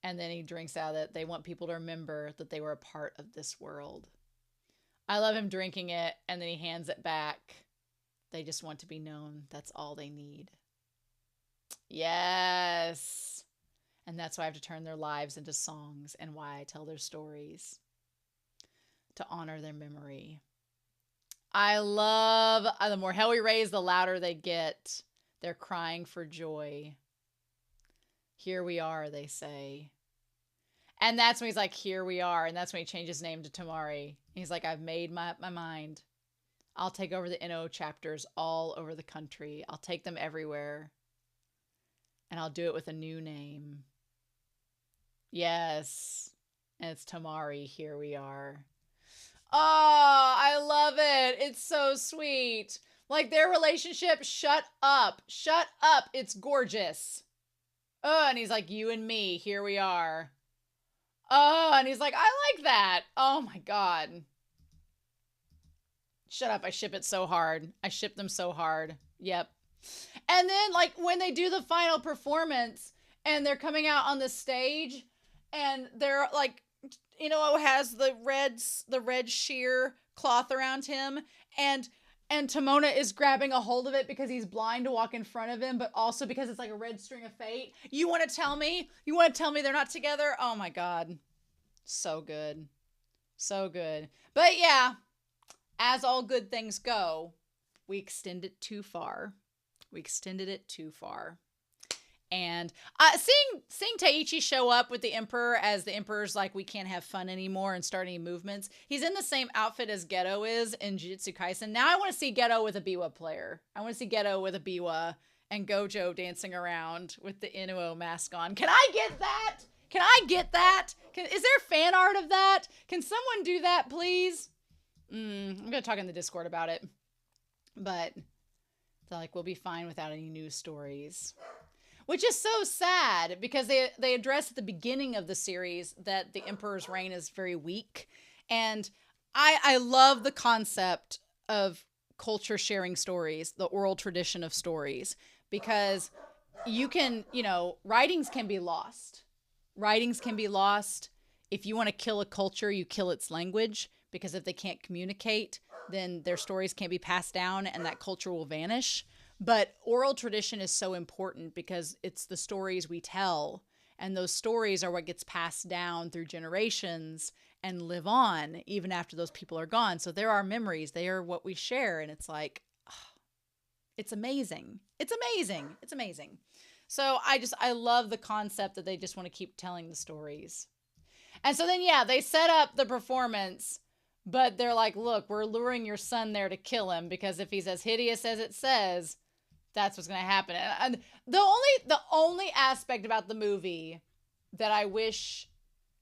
And then he drinks out of it. They want people to remember that they were a part of this world. I love him drinking it, and then he hands it back. They just want to be known. That's all they need. Yes. And that's why I have to turn their lives into songs, and why I tell their stories. To honor their memory. I love, the more hell we raise, the louder they get. They're crying for joy. Here we are, they say. And that's when he's like, here we are. And that's when he changes his name to Tamari. He's like, I've made my mind. I'll take over the Inu-Oh chapters all over the country. I'll take them everywhere. And I'll do it with a new name. Yes. And it's Tamari, here we are. Oh, I love it. It's so sweet. Like, their relationship, shut up. Shut up. It's gorgeous. Oh, and he's like, you and me, here we are. Oh, and he's like, I like that. Oh my God. Shut up. I ship it so hard. I ship them so hard. Yep. And then, like, when they do the final performance and they're coming out on the stage and they're like, Inu-Oh has the red sheer cloth around him, and Tomona is grabbing a hold of it because he's blind to walk in front of him, but also because it's like a red string of fate. You want to tell me they're not together? Oh my God. So good. So good. But yeah, as all good things go, we extend it too far. We extended it too far. And seeing Taichi show up with the Emperor as the Emperor's like, we can't have fun anymore and start any movements. He's in the same outfit as Geto is in Jujutsu Kaisen. Now I want to see Geto with a Biwa player. I want to see Geto with a Biwa and Gojo dancing around with the Inu-Oh mask on. Can I get that? Can I get that? Is there fan art of that? Can someone do that, please? I'm going to talk in the Discord about it. But they're like, we'll be fine without any news stories. Which is so sad, because they address at the beginning of the series that the Emperor's reign is very weak. And I love the concept of culture sharing stories, the oral tradition of stories, because you can, writings can be lost. Writings can be lost. If you want to kill a culture, you kill its language, because if they can't communicate, then their stories can't be passed down and that culture will vanish. But oral tradition is so important because it's the stories we tell, and those stories are what gets passed down through generations and live on even after those people are gone. So they're our memories. They are what we share. And it's like, oh, it's amazing. It's amazing. It's amazing. So I love the concept that they just want to keep telling the stories. And so then, yeah, they set up the performance, but they're like, look, we're luring your son there to kill him, because if he's as hideous as it says, that's what's going to happen. And the only aspect about the movie that I wish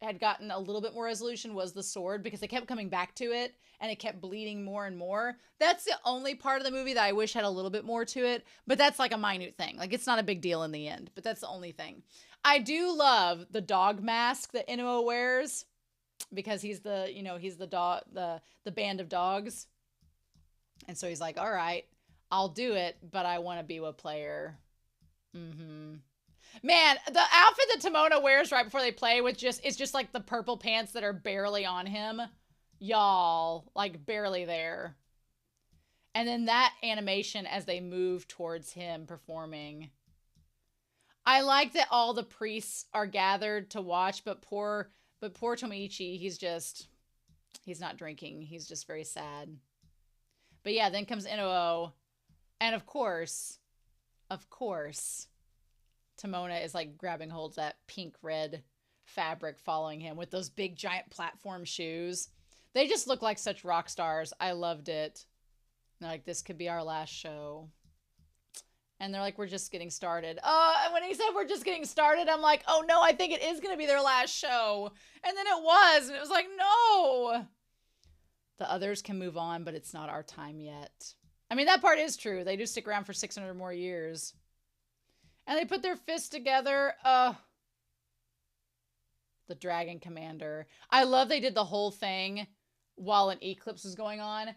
had gotten a little bit more resolution was the sword, because they kept coming back to it and it kept bleeding more and more. That's the only part of the movie that I wish had a little bit more to it, but that's like a minute thing. Like, it's not a big deal in the end, but that's the only thing. I do love the dog mask that Inu-Oh wears, because he's the dog, the band of dogs. And so he's like, all right, I'll do it, but I want to be a player. Man, the outfit that Tomona wears right before they play is just like the purple pants that are barely on him. Y'all, like barely there. And then that animation as they move towards him performing. I like that all the priests are gathered to watch, but poor Tomoichi, he's not drinking. He's just very sad. But yeah, then comes Inu-Oh. And of course, Tomona is like grabbing holds that pink red fabric following him with those big giant platform shoes. They just look like such rock stars. I loved it. They're like, this could be our last show. And they're like, we're just getting started. And when he said we're just getting started, I'm like, oh no, I think it is going to be their last show. And then it was. And it was like, no. The others can move on, but it's not our time yet. I mean, that part is true. They do stick around for 600 more years. And they put their fists together. The Dragon Commander. I love they did the whole thing while an eclipse was going on.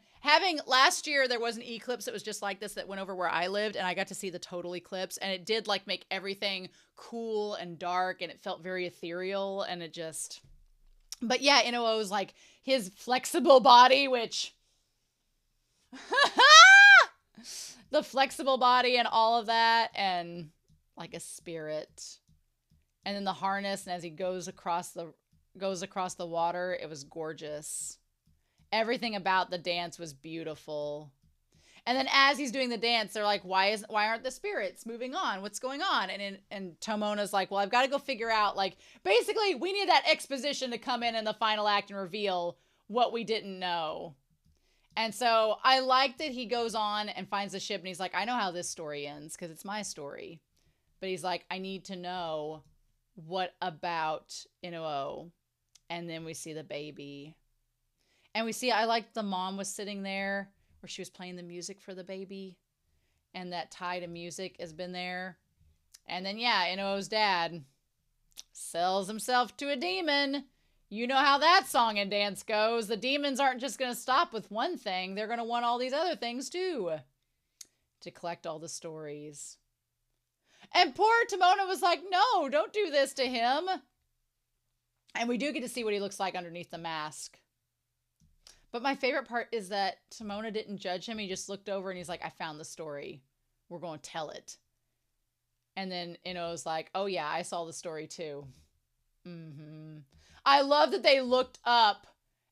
Last year, there was an eclipse that was just like this that went over where I lived, and I got to see the total eclipse, and it did like make everything cool and dark, and it felt very ethereal, and it just... But yeah, Inu-Oh's like his flexible body, which... the flexible body and all of that, and like a spirit. And then the harness, and as he goes across the water, it was gorgeous. Everything about the dance was beautiful. And then as he's doing the dance, they're like, why aren't the spirits moving on? What's going on? And Tomona's like, well, I've got to go figure out, like, basically we need that exposition to come in the final act and reveal what we didn't know. And so I like that he goes on and finds the ship, and he's like, I know how this story ends because it's my story. But he's like, I need to know what about Inu-Oh. And then we see the baby. And we see, I like the mom was sitting there where she was playing the music for the baby. And that tie to music has been there. And then, yeah, Inu-Oh's dad sells himself to a demon. You know how that song and dance goes. The demons aren't just going to stop with one thing. They're going to want all these other things too. To collect all the stories. And poor Tomona was like, no, don't do this to him. And we do get to see what he looks like underneath the mask. But my favorite part is that Tomona didn't judge him. He just looked over and he's like, I found the story. We're going to tell it. And then Inu-Oh's like, oh yeah, I saw the story too. I love that they looked up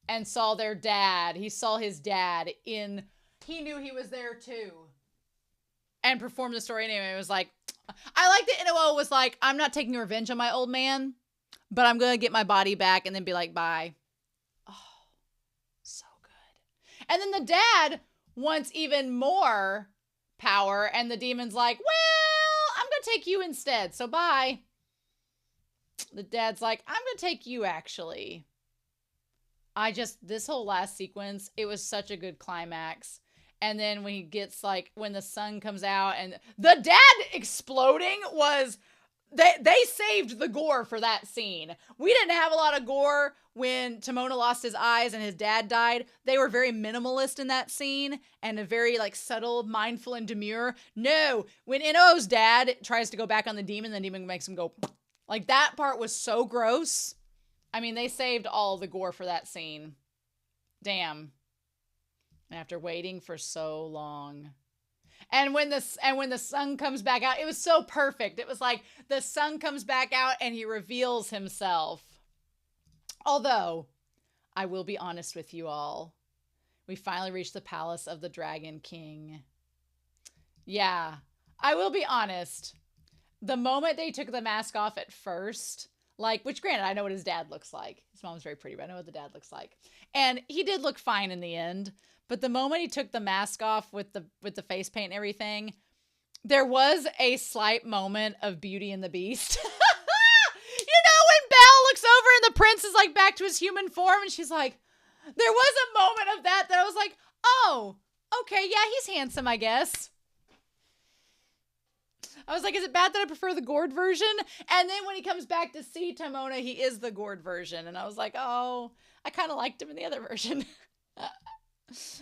and saw their dad. He saw his dad he knew he was there too. And performed the story anyway. It was like, I like that Inu-Oh was like, I'm not taking revenge on my old man, but I'm going to get my body back and then be like, bye. Oh, so good. And then the dad wants even more power, and the demon's like, well, I'm going to take you instead, so bye. The dad's like, I'm going to take you, actually. This whole last sequence, it was such a good climax. And then when he gets like, when the sun comes out and the dad exploding was, they saved the gore for that scene. We didn't have a lot of gore when Tomona lost his eyes and his dad died. They were very minimalist in that scene and a very like subtle, mindful, and demure. No, when Inu-Oh's dad tries to go back on the demon makes him go, like that part was so gross. I mean, they saved all the gore for that scene. Damn. And after waiting for so long. And when the sun comes back out, it was so perfect. It was like the sun comes back out and he reveals himself. Although, I will be honest with you all. We finally reached the palace of the Dragon King. Yeah, I will be honest. The moment they took the mask off at first, like, which granted, I know what his dad looks like. His mom's very pretty, but I know what the dad looks like. And he did look fine in the end. But the moment he took the mask off with the face paint and everything, there was a slight moment of Beauty and the Beast. You know, when Belle looks over and the prince is like back to his human form and she's like, there was a moment of that I was like, oh, okay, yeah, he's handsome, I guess. I was like, is it bad that I prefer the gourd version? And then when he comes back to see Tomona, he is the gourd version. And I was like, oh, I kind of liked him in the other version.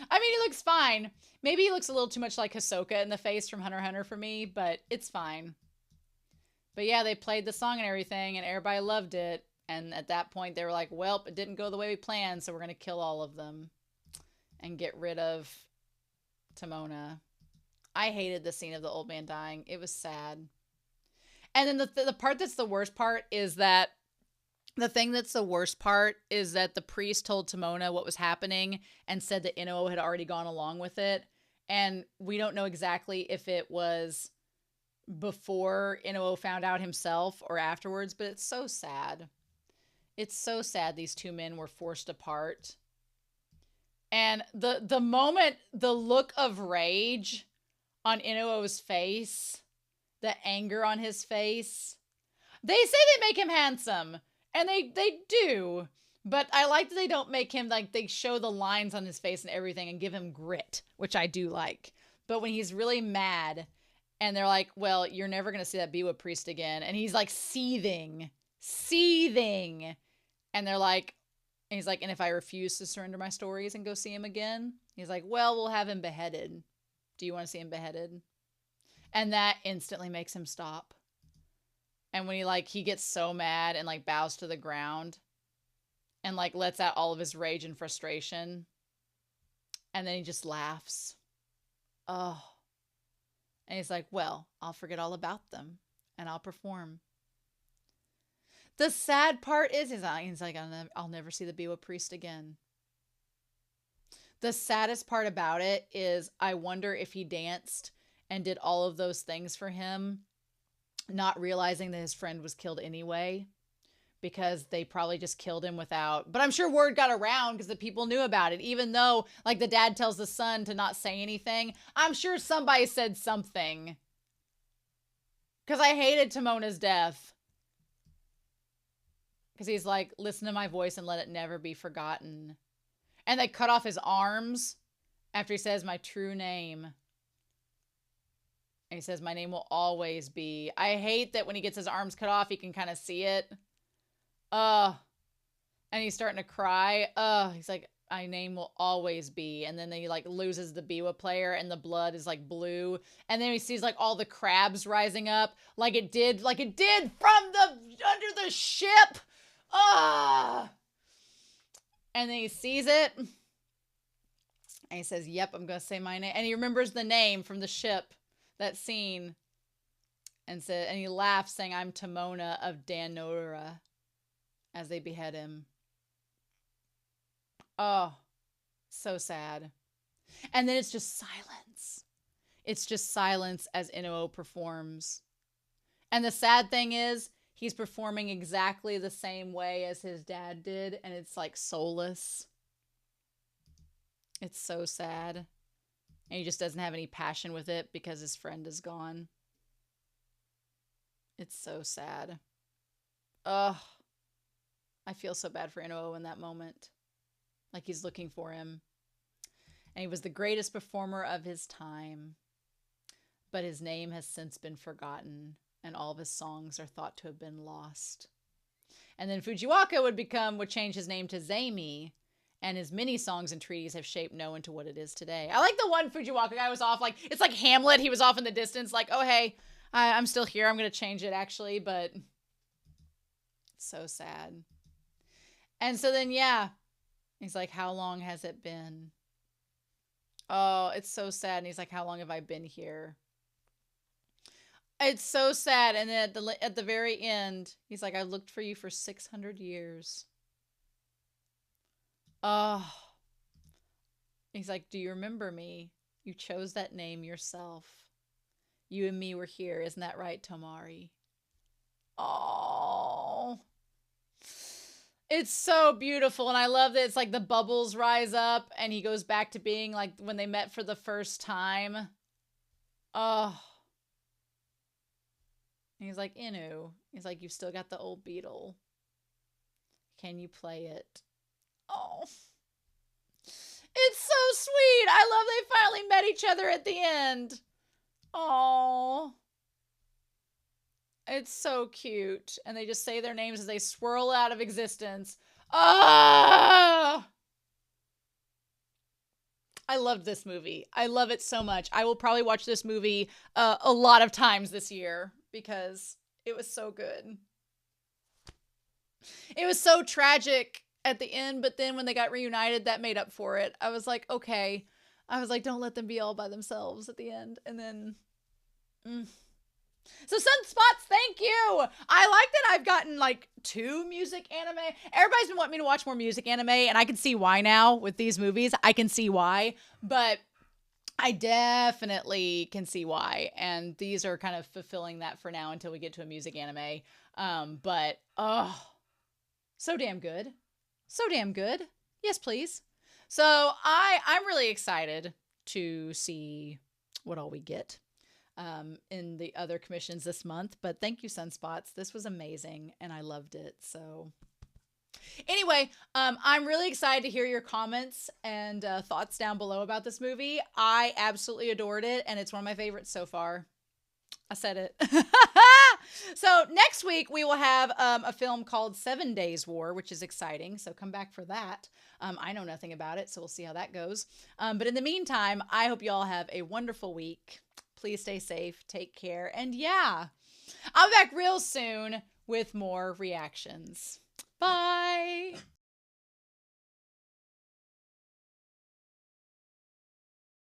I mean, he looks fine. Maybe he looks a little too much like Hisoka in the face from Hunter x Hunter for me, but it's fine. But yeah, they played the song and everything, and everybody loved it. And at that point, they were like, well, it didn't go the way we planned, so we're going to kill all of them and get rid of Tomona. I hated the scene of the old man dying. It was sad. And then the part that's the worst part is that the thing that's the worst part is that the priest told Tomona what was happening and said that Inu-Oh had already gone along with it. And we don't know exactly if it was before Inu-Oh found out himself or afterwards, but it's so sad. It's so sad these two men were forced apart. And the moment, the look of rage on Inu-Oh's face, the anger on his face, they say they make him handsome, and they do. But I like that they don't make him, like, they show the lines on his face and everything and give him grit, which I do like. But when he's really mad and they're like, well, you're never going to see that Biwa priest again. And he's like seething. And they're like, and he's like, and if I refuse to surrender my stories and go see him again, he's like, well, we'll have him beheaded. Do you want to see him beheaded? And that instantly makes him stop. And when he gets so mad and like bows to the ground and like lets out all of his rage and frustration. And then he just laughs. Oh. And he's like, well, I'll forget all about them and I'll perform. The sad part is, he's like, I'll never see the Biwa priest again. The saddest part about it is I wonder if he danced and did all of those things for him, not realizing that his friend was killed anyway, because they probably just killed him without, but I'm sure word got around because the people knew about it, even though like the dad tells the son to not say anything. I'm sure somebody said something, because I hated Timona's death. Because he's like, listen to my voice and let it never be forgotten. And they cut off his arms after he says my true name. And he says, my name will always be. I hate that when he gets his arms cut off, he can kind of see it. And he's starting to cry. He's like, my name will always be. And then he like loses the Biwa player and the blood is like blue. And then he sees like all the crabs rising up like it did from under the ship. And then he sees it. And he says, yep, I'm going to say my name. And he remembers the name from the ship, that scene. And he laughs saying, I'm Timona of Danora, as they behead him. Oh, so sad. And then it's just silence. It's just silence as Inu-Oh performs. And the sad thing is, he's performing exactly the same way as his dad did, and it's like soulless. It's so sad. And he just doesn't have any passion with it because his friend is gone. It's so sad. Ugh. I feel so bad for Inu-Oh in that moment. Like he's looking for him. And he was the greatest performer of his time. But his name has since been forgotten. And all of his songs are thought to have been lost. And then Fujiwaka would change his name to Zaimi, and his many songs and treaties have shaped No into what it is today. I like the one Fujiwaka guy was off, like, it's like Hamlet, he was off in the distance, like, oh hey, I'm still here, I'm gonna change it actually, but it's so sad. And so then, yeah, he's like, how long has it been? Oh, it's so sad. And he's like, how long have I been here? It's so sad. And then at the very end, he's like, I looked for you for 600 years. Oh. He's like, do you remember me? You chose that name yourself. You and me were here. Isn't that right, Tomari? Oh. It's so beautiful. And I love that it's like the bubbles rise up and he goes back to being like when they met for the first time. Oh. And he's like, Inu. He's like, you've still got the old beetle. Can you play it? Oh. It's so sweet. I love they finally met each other at the end. Oh. It's so cute. And they just say their names as they swirl out of existence. Ah! I loved this movie. I love it so much. I will probably watch this movie a lot of times this year because it was so good. It was so tragic at the end, but then when they got reunited, that made up for it. I was like, okay. I was like, don't let them be all by themselves at the end. And then... So Sunspots, thank you. I like that I've gotten like 2 music anime. Everybody's been wanting me to watch more music anime, and I can see why now with these movies. I can see why. But I definitely can see why. And these are kind of fulfilling that for now until we get to a music anime. But oh, so damn good. So damn good. Yes, please. So I'm really excited to see what all we get in the other commissions this month. But thank you, Sunspots. This was amazing and I loved it. So anyway, I'm really excited to hear your comments and thoughts down below about this movie. I absolutely adored it, and it's one of my favorites so far. I said it. So next week we will have a film called 7 Days War, which is exciting. So come back for that. I know nothing about it, so we'll see how that goes. But in the meantime, I hope you all have a wonderful week. Please stay safe, take care, and yeah, I'll be back real soon with more reactions. Bye.